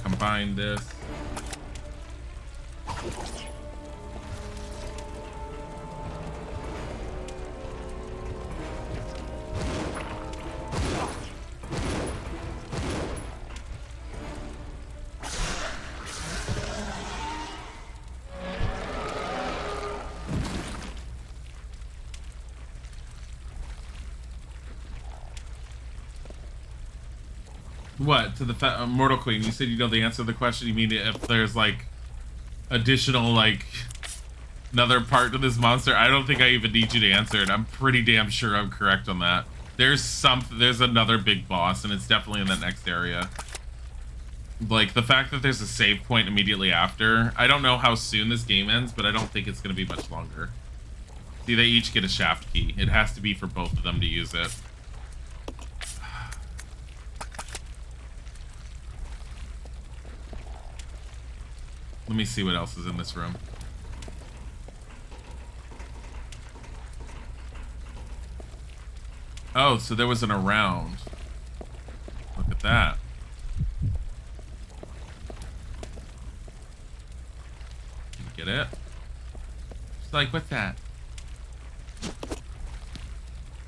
Combine this. What? To the Mortal Queen, you said you know the answer to the question. You mean if there's, like, additional, like, another part to this monster? I don't think I even need you to answer it. I'm pretty damn sure I'm correct on that. There's another big boss, and it's definitely in that next area. Like, the fact that there's a save point immediately after. I don't know how soon this game ends, but I don't think it's going to be much longer. See, they each get a shaft key. It has to be for both of them to use it. Let me see what else is in this room. Oh, so there was an around. Look at that. Get it? It's like, what's that?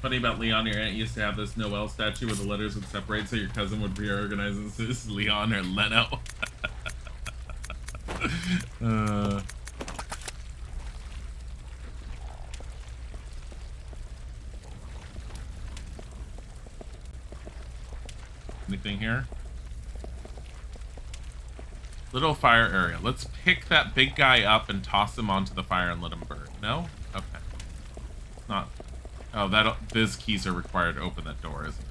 Funny about Leon, your aunt used to have this Noel statue where the letters would separate so your cousin would reorganize and this is Leon or Leno. Anything here? Little fire area. Let's pick that big guy up and toss him onto the fire and let him burn. No? Okay. Not. Oh, these keys are required to open that door, isn't it?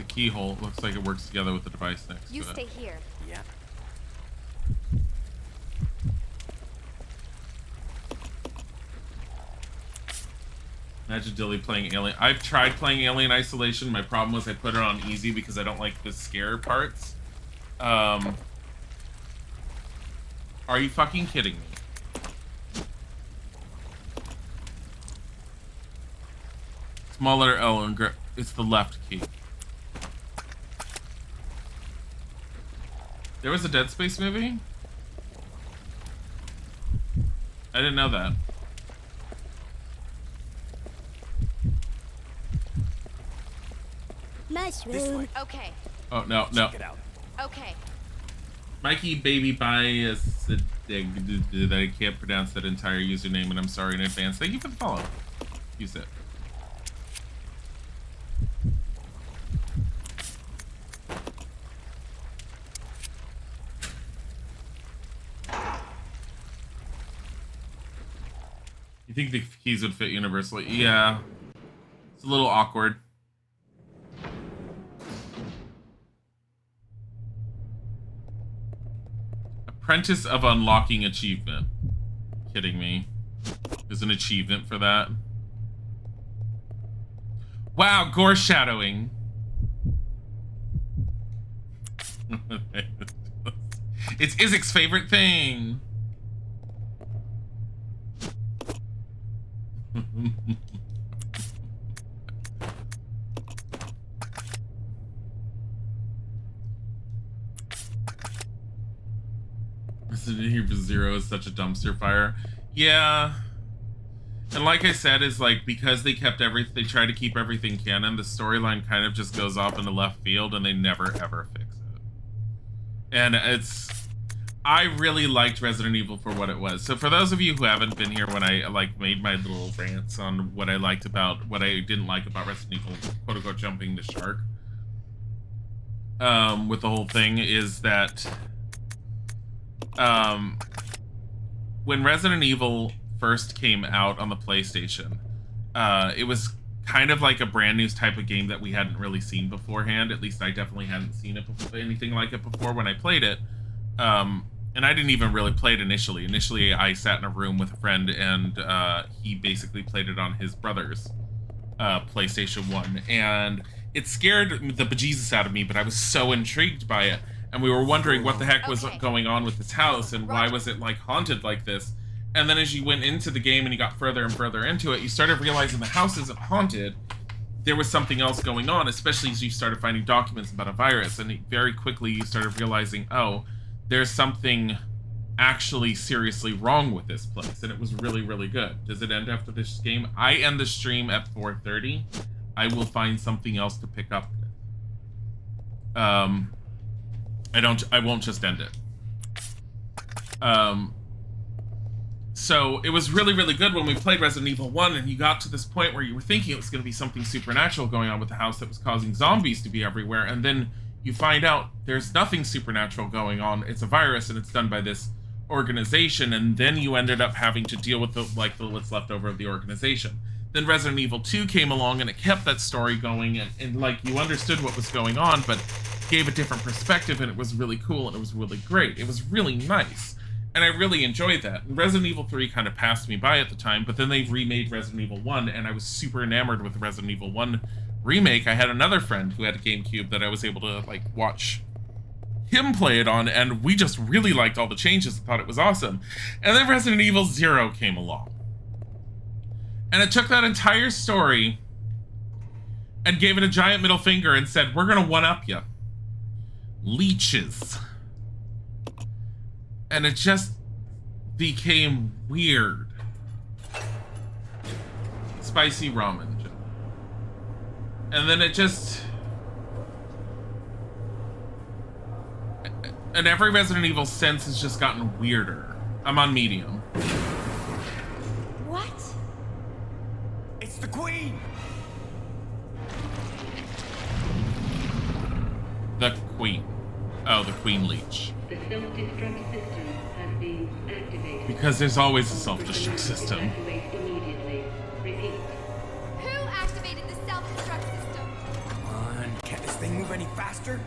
Keyhole looks like it works together with the device next to it. You stay here. Yeah. Imagine Dilly playing Alien. I've tried playing Alien Isolation. My problem was I put it on easy because I don't like the scare parts. Are you fucking kidding me? Small letter L and it's the left key. There was a Dead Space movie? I didn't know that. Mushroom. Okay. Oh, no, no. Check it out. Okay. Mikey Baby Bias that I can't pronounce that entire username, and I'm sorry in advance. Thank you for the follow. Use it. You think the keys would fit universally? Yeah. It's a little awkward. Apprentice of Unlocking Achievement. Kidding me. There's an achievement for that. Wow, gore shadowing. It's Isaac's favorite thing. Resident Evil 0 is such a dumpster fire. Yeah. And like I said, is like, because they kept they try to keep everything canon, the storyline kind of just goes off into left field and they never ever fix it. And I really liked Resident Evil for what it was. So for those of you who haven't been here when I like made my little rants on what I liked about, what I didn't like about Resident Evil, quote unquote, jumping the shark, with the whole thing is that, when Resident Evil first came out on the PlayStation, it was kind of like a brand new type of game that we hadn't really seen beforehand. At least I definitely hadn't seen it before, anything like it before when I played it. And I didn't even really play it initially. Initially, I sat in a room with a friend, and he basically played it on his brother's PlayStation 1. And it scared the bejesus out of me, but I was so intrigued by it. And we were wondering what the heck was going on with this house, and why was it like haunted like this. And then as you went into the game and you got further and further into it, you started realizing the house isn't haunted. There was something else going on, especially as you started finding documents about a virus. And very quickly you started realizing, oh, there's something actually seriously wrong with this place. And it was really, really good. Does it end after this game? I end the stream at 4:30. I will find something else to pick up with. I won't just end it. So it was really, really good when we played Resident Evil 1 and you got to this point where you were thinking it was going to be something supernatural going on with the house that was causing zombies to be everywhere, and then you find out there's nothing supernatural going on. It's a virus and it's done by this organization, and then you ended up having to deal with what's left over of the organization. Then Resident Evil 2 came along and it kept that story going, and like you understood what was going on, but gave a different perspective, and it was really cool and it was really great. It was really nice. And I really enjoyed that. And Resident Evil 3 kind of passed me by at the time, but then they remade Resident Evil 1, and I was super enamored with the Resident Evil 1 remake. I had another friend who had a GameCube that I was able to like watch him play it on, and we just really liked all the changes and thought it was awesome. And then Resident Evil 0 came along. And it took that entire story and gave it a giant middle finger and said, we're gonna one-up you. Leeches. And it just became weird. Spicy ramen. And then it just... And every Resident Evil since has just gotten weirder. I'm on medium. What? It's the Queen! The Queen. Oh, the Queen Leech. The self-destruct system has been activated. Because there's always a self-destruct system. Activate immediately. Repeat. Who activated the self-destruct system? Come on, can't this thing move any faster?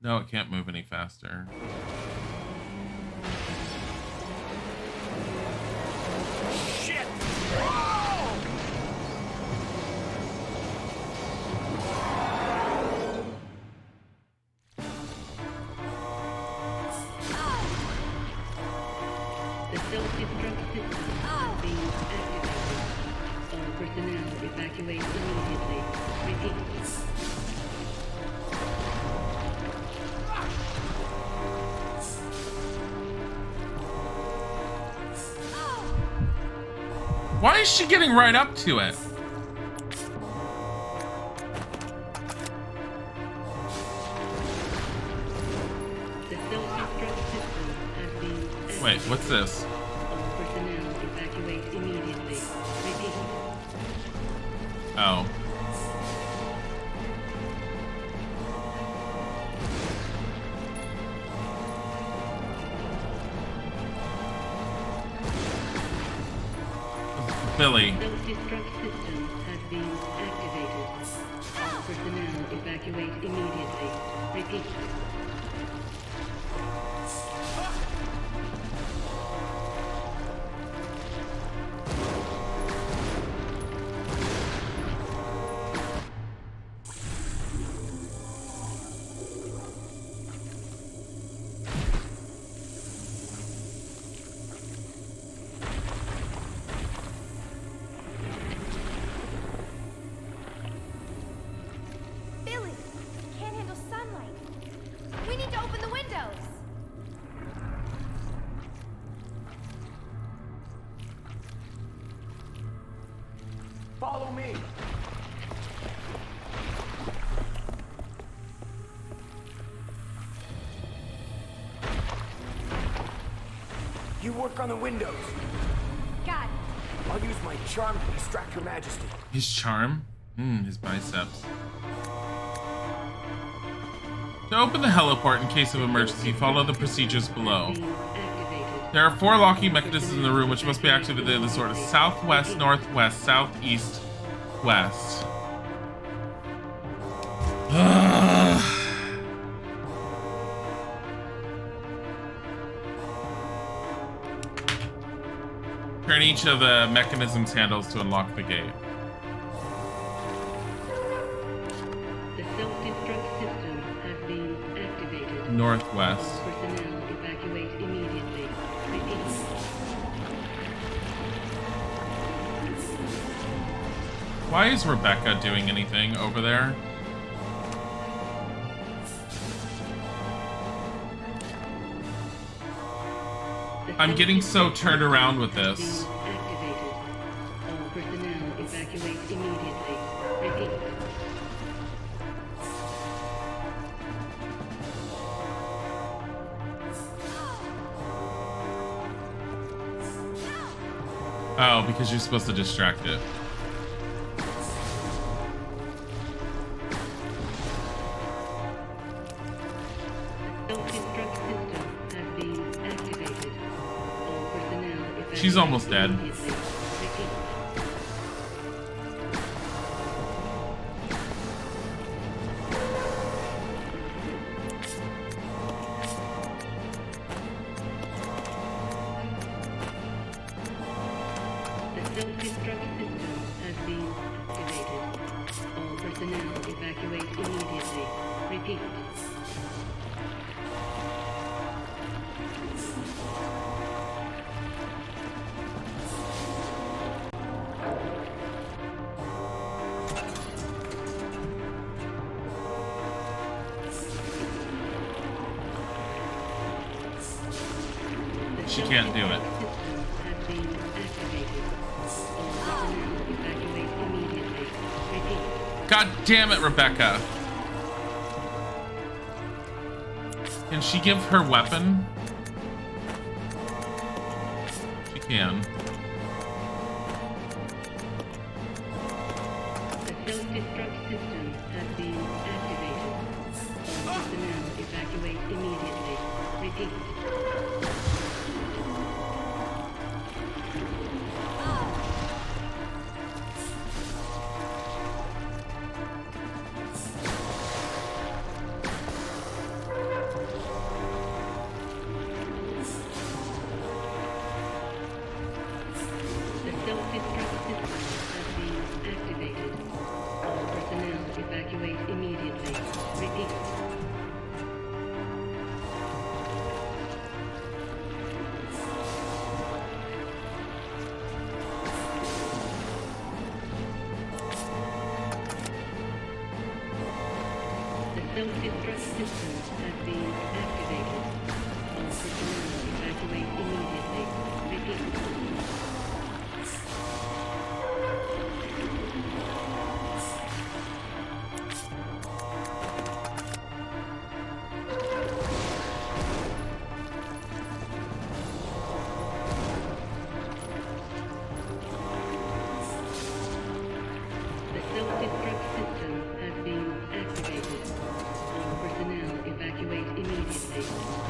No, it can't move any faster. Shit! self-destruct system is being activated. All personnel evacuate immediately. Repeat. Why is she getting right up to it? The self-destruct system has been activated. Wait, what's this? All personnel evacuate immediately. Repeat. Oh. Billy. Self-destruct system has been activated. All personnel evacuate immediately. Repeat. Billy, can't handle sunlight. We need to open the windows. Follow me. You work on the windows. God, I'll use my charm to distract Her Majesty. His charm? His biceps. To open the heliport in case of emergency, follow the procedures below. Being activated. There are 4 locking mechanisms in the room which must be activated in the sort of southwest, northwest, southeast, west. Turn each of the mechanism's handles to unlock the gate. The self-destruct system has been activated. Northwest. All personnel evacuate immediately. Repeat. Why is Rebecca doing anything over there? I'm getting so turned around with this. Activated. All personnel evacuate immediately. Repeat. Oh, because you're supposed to distract it. Self-destruct system has been activated. All personnel evacuate She's almost dead. immediately. Repeat. The self-destruct system has been activated. All personnel evacuate immediately. Repeat. She can't do it. System has been activated. All personnel evacuate immediately. Repeat. God damn it, Rebecca. Can she give her weapon? She can. The self-destruct system has been activated. All personnel evacuate immediately. Repeat. The self-destruct system has been activated. All personnel evacuate immediately. Repeat. self-destruct system has been activated. All personnel evacuate immediately. Repeat. The self-destruct system has been activated. All personnel evacuate immediately. Repeat.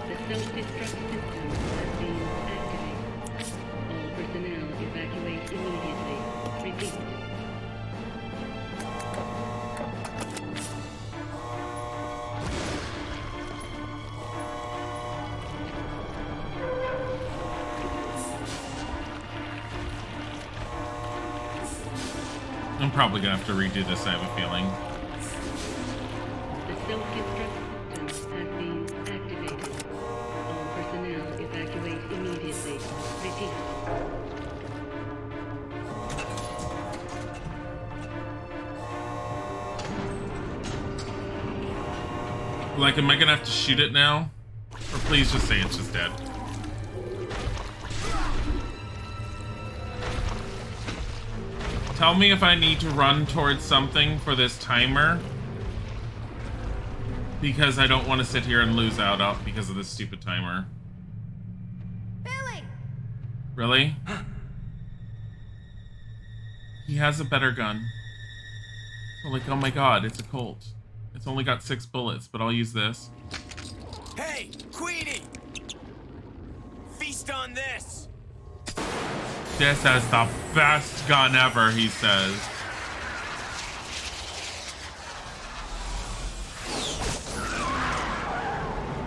The self-destruct system has been activated. All personnel evacuate immediately. Repeat. I'm probably gonna have to redo this, I have a feeling. The self-destruct system has been activated. All personnel evacuate immediately. Repeat. Like, am I gonna have to shoot it now? Or please just say it's just dead. Tell me if I need to run towards something for this timer. Because I don't want to sit here and lose out because of this stupid timer. Billy! Really? He has a better gun. So like, oh my god, it's a Colt. It's only got 6 bullets, but I'll use this. Hey, Queenie! Feast on this! This is the best gun ever, he says.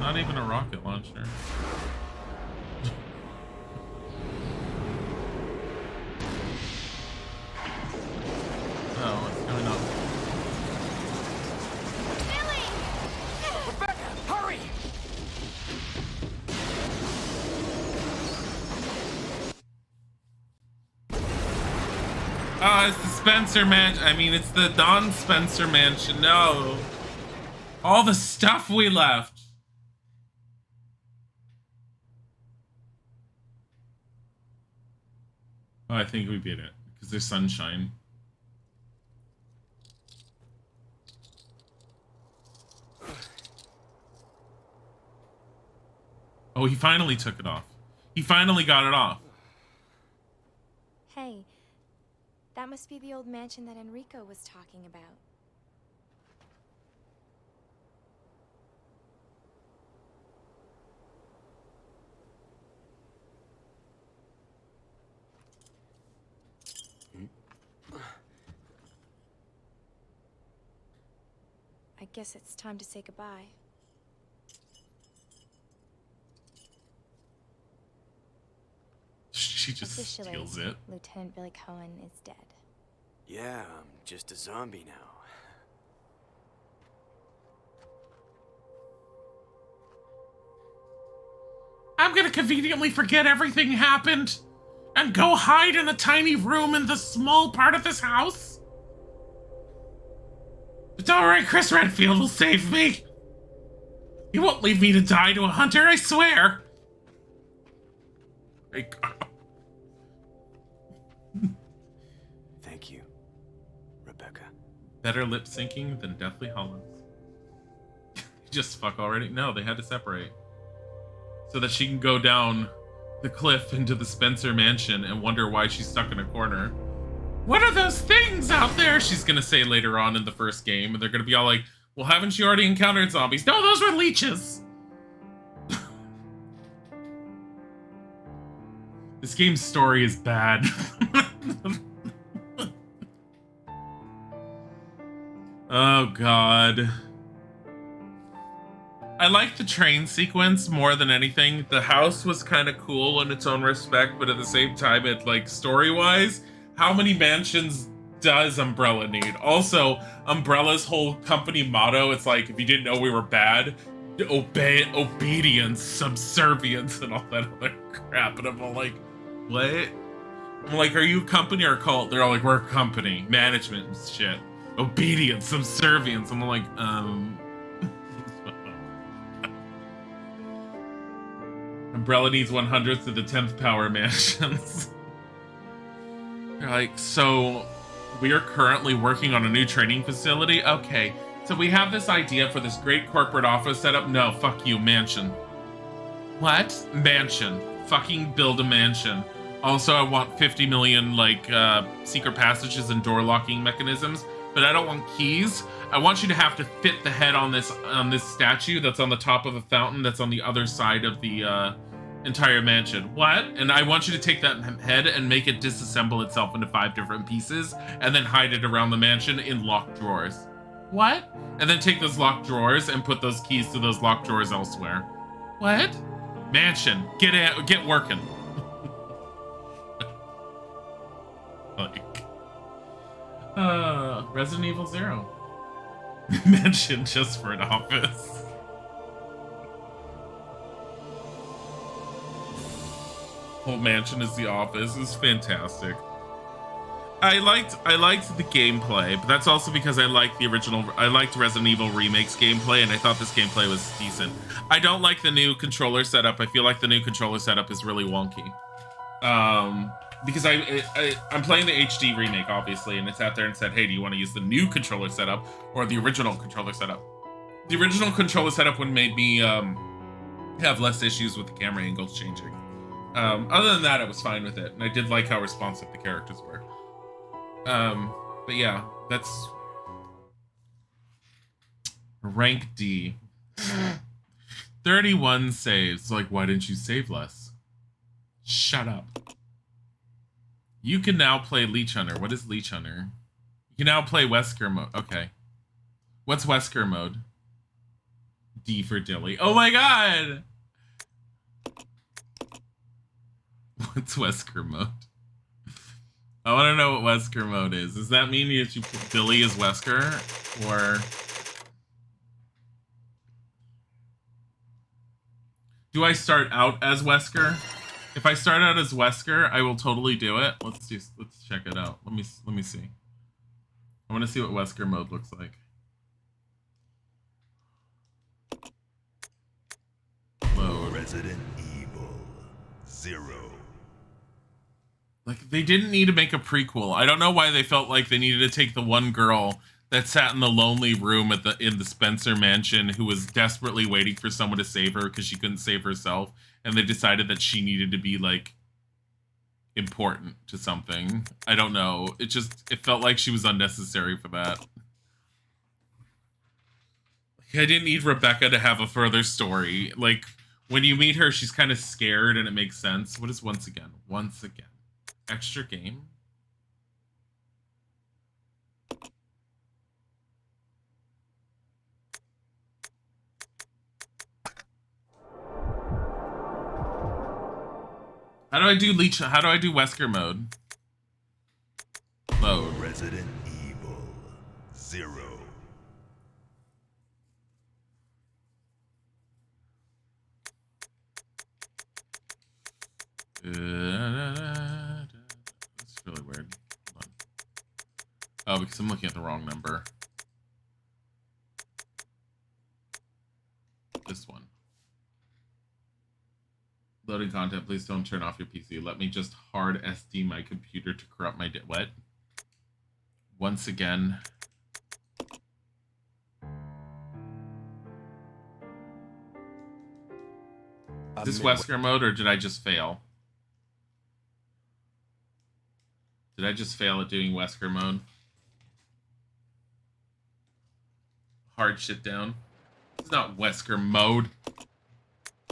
Not even a rocket launcher. Oh, what's going on? Rebecca, hurry! Oh, it's the Spencer mansion. I mean, it's the Don Spencer mansion. No. All the stuff we left. Oh, I think we beat it because there's sunshine. Oh, he finally took it off. He finally got it off. Hey, that must be the old mansion that Enrico was talking about. I guess it's time to say goodbye. She just Officially, steals it. Lieutenant Billy Cohen is dead. Yeah, I'm just a zombie now. I'm gonna conveniently forget everything happened and go hide in a tiny room in the small part of this house. But don't worry, Chris Redfield will save me. He won't leave me to die to a hunter, I swear. Thank you, Rebecca. Better lip syncing than Deathly Hallows. Just fuck already? No, they had to separate. So that she can go down the cliff into the Spencer mansion and wonder why she's stuck in a corner. What are those things out there? She's gonna say later on in the first game, and they're gonna be all like, well, haven't you already encountered zombies? No, those were leeches! This game's story is bad. Oh, God. I like the train sequence more than anything. The house was kind of cool in its own respect, but at the same time, it, like, story-wise, how many mansions does Umbrella need? Also, Umbrella's whole company motto, it's like, if you didn't know we were bad, obedience, subservience, and all that other crap. And I'm all like, what? I'm like, are you a company or a cult? They're all like, we're a company. Management and shit. Obedience, subservience. I'm like, Umbrella needs 100th to the 10th power mansions. They're like, so we are currently working on a new training facility? Okay, so we have this idea for this great corporate office setup. No, fuck you, mansion. What? Mansion. Fucking build a mansion. Also, I want 50 million, like, secret passages and door locking mechanisms, but I don't want keys. I want you to have to fit the head on this statue that's on the top of a fountain that's on the other side of the, entire mansion. What? And I want you to take that head and make it disassemble itself into 5 different pieces and then hide it around the mansion in locked drawers. What? And then take those locked drawers and put those keys to those locked drawers elsewhere. What? Mansion. Get working. Like, Resident Evil 0. Mansion just for an office. Whole mansion is the office. It's fantastic. I liked the gameplay, but that's also because I liked Resident Evil Remake's gameplay, and I thought this gameplay was decent. I don't like the new controller setup. I feel like the new controller setup is really wonky. Because I'm playing the HD remake, obviously, and it's out there and said, hey, do you want to use the new controller setup or the original controller setup? The original controller setup would make me have less issues with the camera angles changing. Other than that, I was fine with it, and I did like how responsive the characters were. But yeah, that's rank D. 31 saves. Like, why didn't you save less? Shut up. You can now play Leech Hunter. What is Leech Hunter? You can now play Wesker mode. Okay. What's Wesker mode? D for Dilly. Oh my god! What's Wesker mode? I want to know what Wesker mode is. Does that mean that you put Dilly as Wesker? Or do I start out as Wesker? If I start out as Wesker, I will totally do it. Let's check it out. Let me see. I want to see what Wesker mode looks like. Load. Resident Evil 0. Like, they didn't need to make a prequel. I don't know why they felt like they needed to take the one girl that sat in the lonely room in the Spencer mansion who was desperately waiting for someone to save her because she couldn't save herself, and they decided that she needed to be, like, important to something. I don't know. It felt like she was unnecessary for that. Like, I didn't need Rebecca to have a further story. Like, when you meet her, she's kind of scared, and it makes sense. What is once again? Once again. Extra game? How do I do Wesker mode? Load. Resident Evil 0. That's really weird. Hold on. Oh, because I'm looking at the wrong number. This one. Loading content. Please don't turn off your PC. Let me just hard SD my computer to corrupt my what? Once again. Is this Wesker mode, or did I just fail? Did I just fail at doing Wesker mode? Hard shit down. It's not Wesker mode.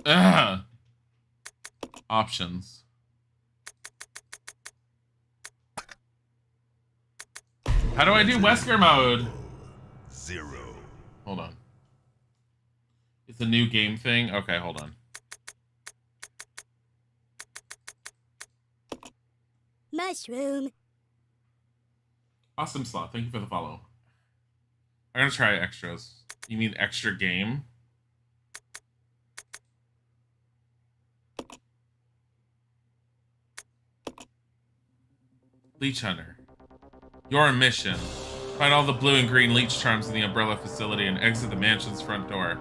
Ugh. Options. How do I do Wesker mode? 0. Hold on. It's a new game thing? Okay, hold on. Mushroom. Awesome slot. Thank you for the follow. I'm gonna try extras. You mean extra game? Leech Hunter. Your mission. Find all the blue and green leech charms in the Umbrella facility and exit the mansion's front door.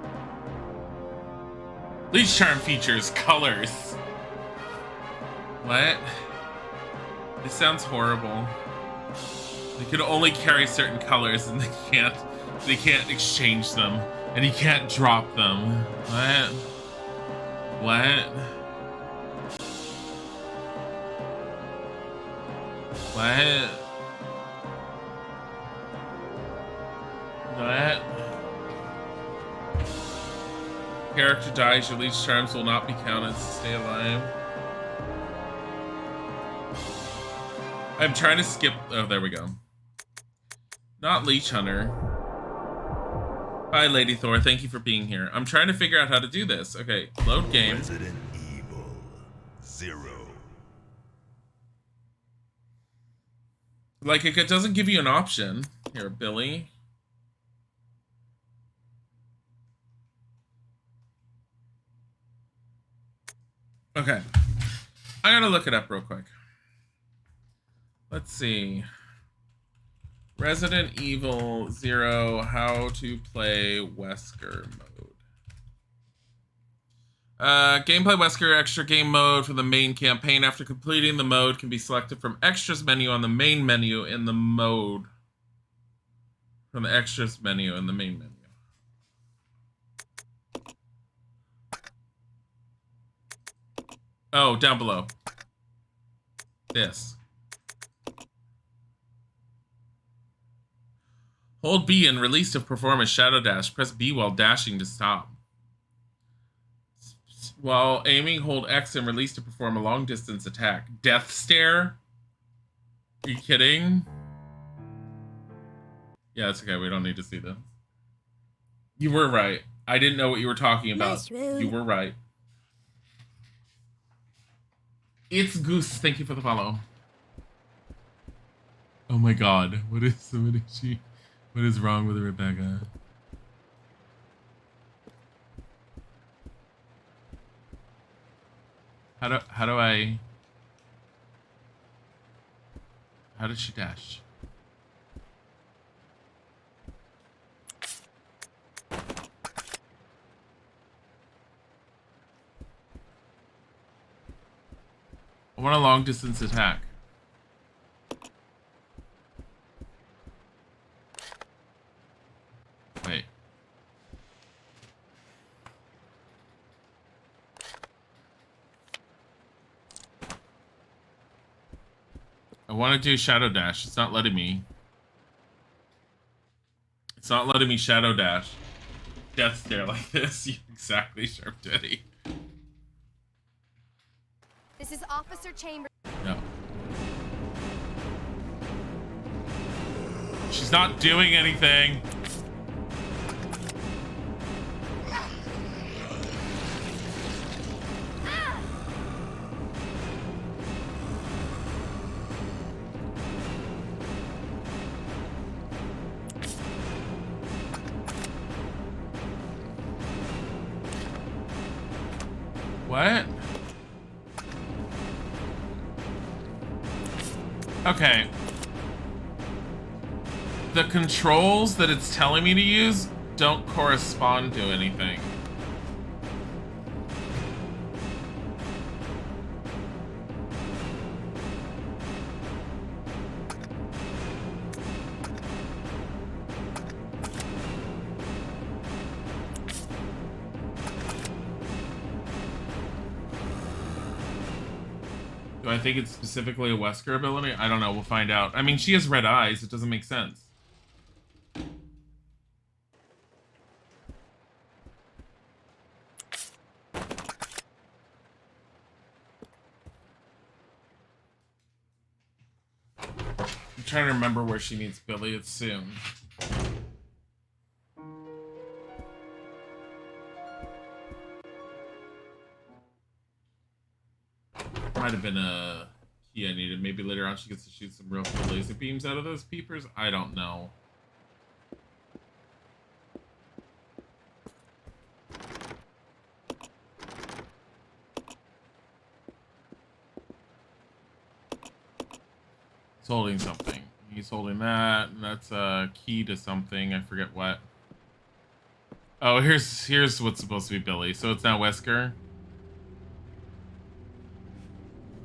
Leech charm features colors. What? This sounds horrible. They can only carry certain colors and they can't exchange them. And you can't drop them. What? What? What? What? Character dies, your leech charms will not be counted to stay alive. I'm trying to skip. Oh, there we go. Not Leech Hunter. Hi, Lady Thor. Thank you for being here. I'm trying to figure out how to do this. Okay, load game. Resident Evil 0. Like, it doesn't give you an option. Here, Billy. Okay. I gotta look it up real quick. Let's see. Resident Evil 0, how to play Wesker mode. Gameplay Wesker extra game mode for the main campaign. After completing the mode can be selected from extras menu on the main menu in the mode. From the extras menu in the main menu. Oh, down below. This. Hold B and release to perform a shadow dash. Press B while dashing to stop. While aiming, hold X and release to perform a long distance attack. Death stare? Are you kidding? Yeah, it's okay. We don't need to see this. You were right. I didn't know what you were talking about. Mushroom. You were right. It's Goose. Thank you for the follow. Oh my god. What is wrong with Rebecca? How did she dash? I want a long distance attack. Wait. I want to do shadow dash. It's not letting me. It's not letting me shadow dash. Death stare like this. Exactly, Sharp Teddy. This is Officer Chambers. No. She's not doing anything. What? Okay. The controls that it's telling me to use don't correspond to anything. Do I think it's specifically a Wesker ability? I don't know. We'll find out. I mean, she has red eyes. It doesn't make sense. I'm trying to remember where she meets Billy. It's soon. Might have been a key I needed. Maybe later on she gets to shoot some real cool laser beams out of those peepers. I don't know. He's holding something. He's holding that, and that's a key to something. I forget what. Oh, here's what's supposed to be Billy. So it's now Wesker.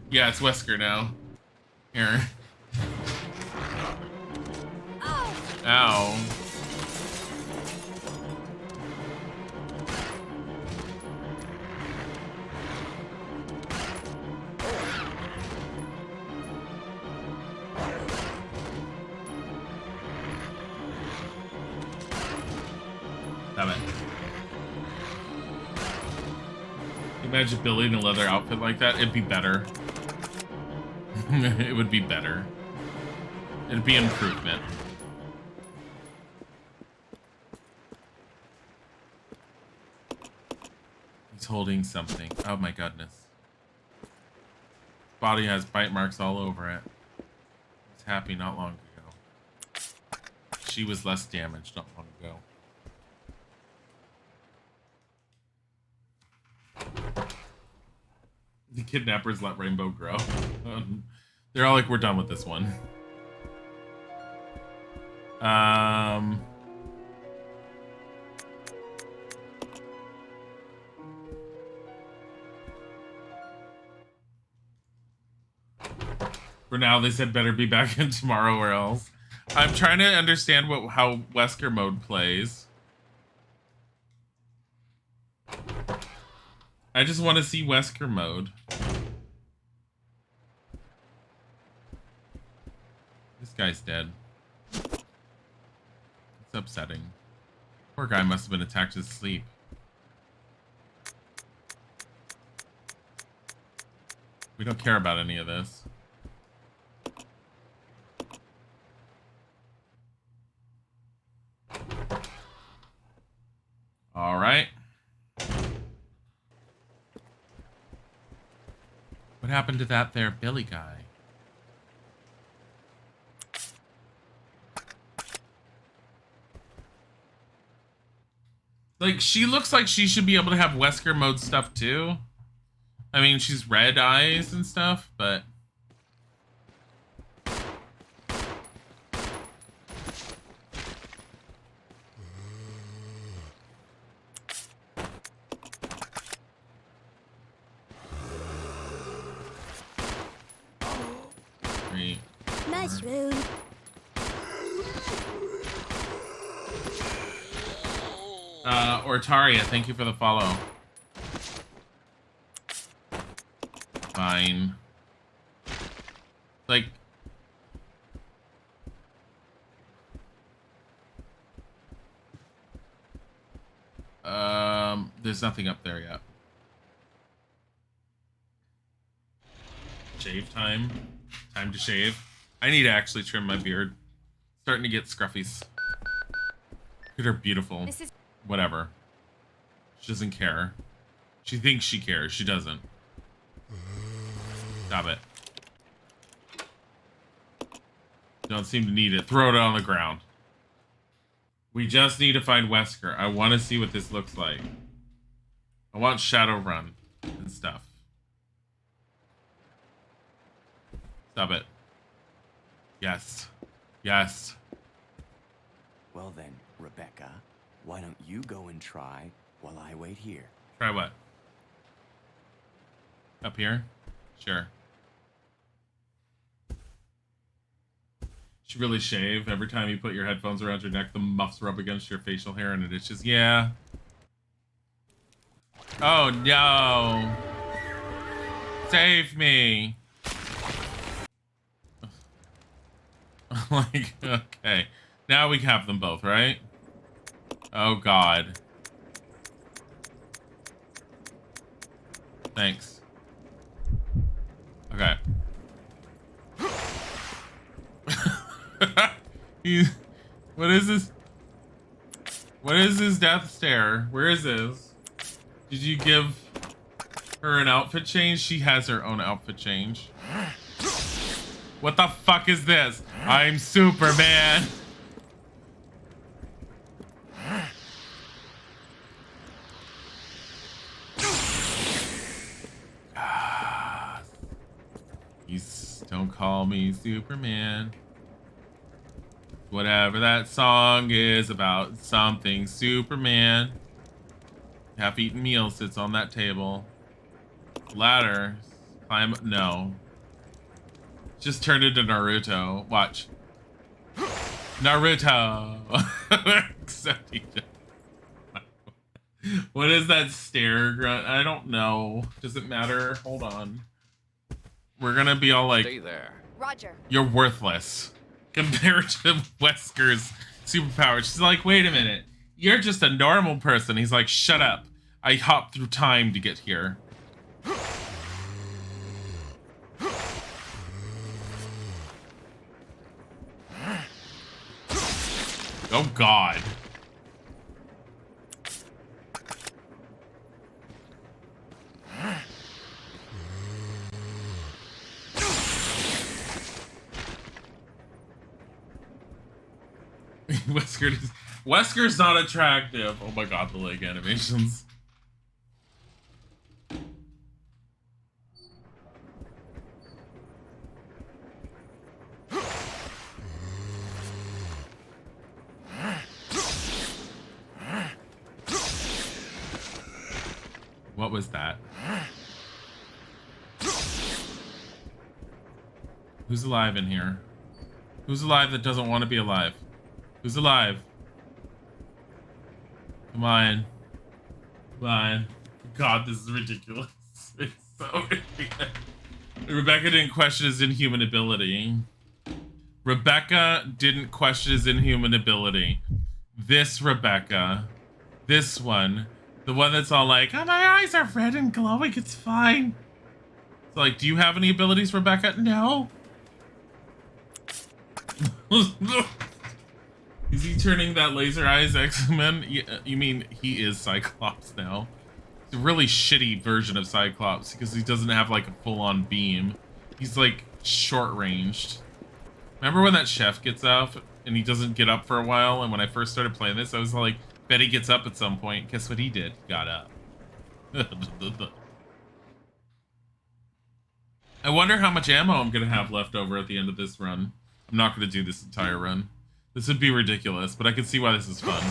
Yeah, it's Wesker now. Here. Oh. Ow. Damn it. Imagine Billy in a leather outfit like that. It'd be better. It would be better. It'd be improvement. He's holding something. Oh my goodness. His body has bite marks all over it. He was happy not long ago. She was less damaged not long ago. The kidnappers let Rainbow grow. They're all like, we're done with this one. For now, they said better be back in tomorrow or else. I'm trying to understand how Wesker mode plays. I just want to see Wesker mode. This guy's dead. It's upsetting. Poor guy must have been attacked in his sleep. We don't care about any of this. All right. What happened to that there Billy guy? Like, she looks like she should be able to have Wesker mode stuff too. I mean, she's red eyes and stuff, but... Mushroom. Ortaria, thank you for the follow. Fine. Like... there's nothing up there yet. Shave time. Time to shave. I need to actually trim my beard. Starting to get scruffies. Look at her beautiful. Whatever. She doesn't care. She thinks she cares. She doesn't. Stop it. Don't seem to need it. Throw it on the ground. We just need to find Wesker. I want to see what this looks like. I want Shadowrun and stuff. Stop it. Yes. Yes. Well then, Rebecca, why don't you go and try while I wait here? Try what? Up here? Sure. Should really shave. Every time you put your headphones around your neck, the muffs rub against your facial hair and it itches. Yeah. Oh no. Save me. Like, okay. Now we have them both, right? Oh god. Thanks. Okay. What is this? What is this death stare? Where is this? Did you give her an outfit change? She has her own outfit change. What the fuck is this? I'm Superman. Don't call me Superman. Whatever that song is about, something Superman. Half-eaten meal sits on that table. Ladder. Climb. No. Just turned into Naruto. Watch. Naruto. Except he just... What is that stare grunt? I don't know. Does it matter? Hold on. We're gonna be all like, stay there. Roger. You're worthless compared to Wesker's superpower. She's like, wait a minute. You're just a normal person. He's like, shut up. I hopped through time to get here. Oh, God. Wesker's not attractive. Oh my god, the leg animations. What was that? Who's alive in here? Who's alive that doesn't want to be alive? Who's alive? Come on. Come on. God, this is ridiculous. It's so ridiculous. Rebecca didn't question his inhuman ability. Rebecca didn't question his inhuman ability. This Rebecca. This one. The one that's all like, oh, my eyes are red and glowing. It's fine. It's like, do you have any abilities, Rebecca? No. Is he turning that laser eyes X-Men? You mean he is Cyclops now? It's a really shitty version of Cyclops because he doesn't have like a full-on beam. He's like short-ranged. Remember when that chef gets up and he doesn't get up for a while? And when I first started playing this, I was like, bet he gets up at some point. Guess what he did? Got up. I wonder how much ammo I'm gonna have left over at the end of this run. I'm not gonna do this entire run. This would be ridiculous, but I can see why this is fun.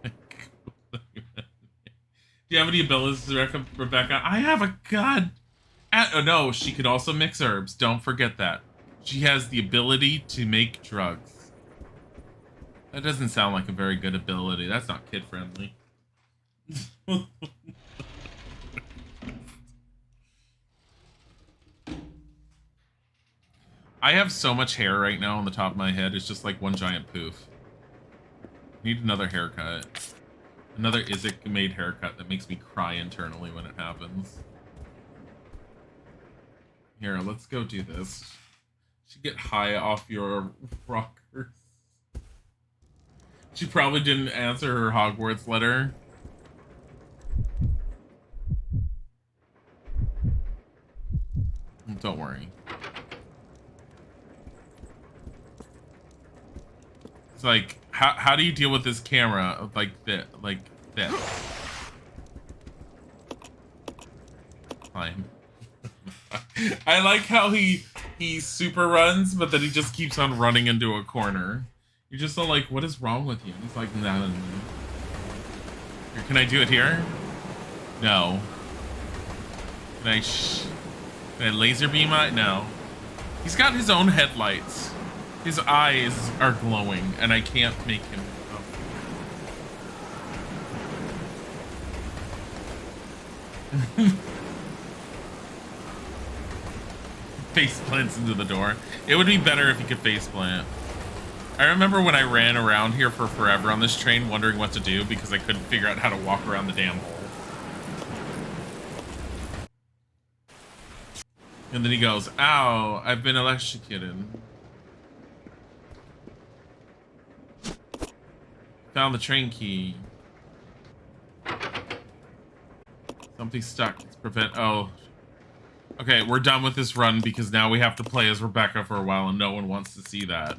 Do you have any abilities, Rebecca? I have a gun. Oh no, she could also mix herbs. Don't forget that. She has the ability to make drugs. That doesn't sound like a very good ability. That's not kid-friendly. I have so much hair right now on the top of my head. It's just like one giant poof. Need another haircut. Another Isaac-made haircut that makes me cry internally when it happens. Here, let's go do this. Should get high off your rockers. She probably didn't answer her Hogwarts letter. Don't worry. It's like, how do you deal with this camera like this? Fine. I like how he super runs, but then he just keeps on running into a corner. You're just all like, what is wrong with you? He's like, no. Here, can I do it here? No. Can I laser beam it? No. He's got his own headlights. His eyes are glowing, and I can't make him. Oh. Face plants into the door. It would be better if he could face plant. I remember when I ran around here for forever on this train wondering what to do because I couldn't figure out how to walk around the damn hole. And then he goes, ow, I've been electrocuted. Found the train key. Something stuck. Let's prevent, oh. Okay, we're done with this run because now we have to play as Rebecca for a while and no one wants to see that.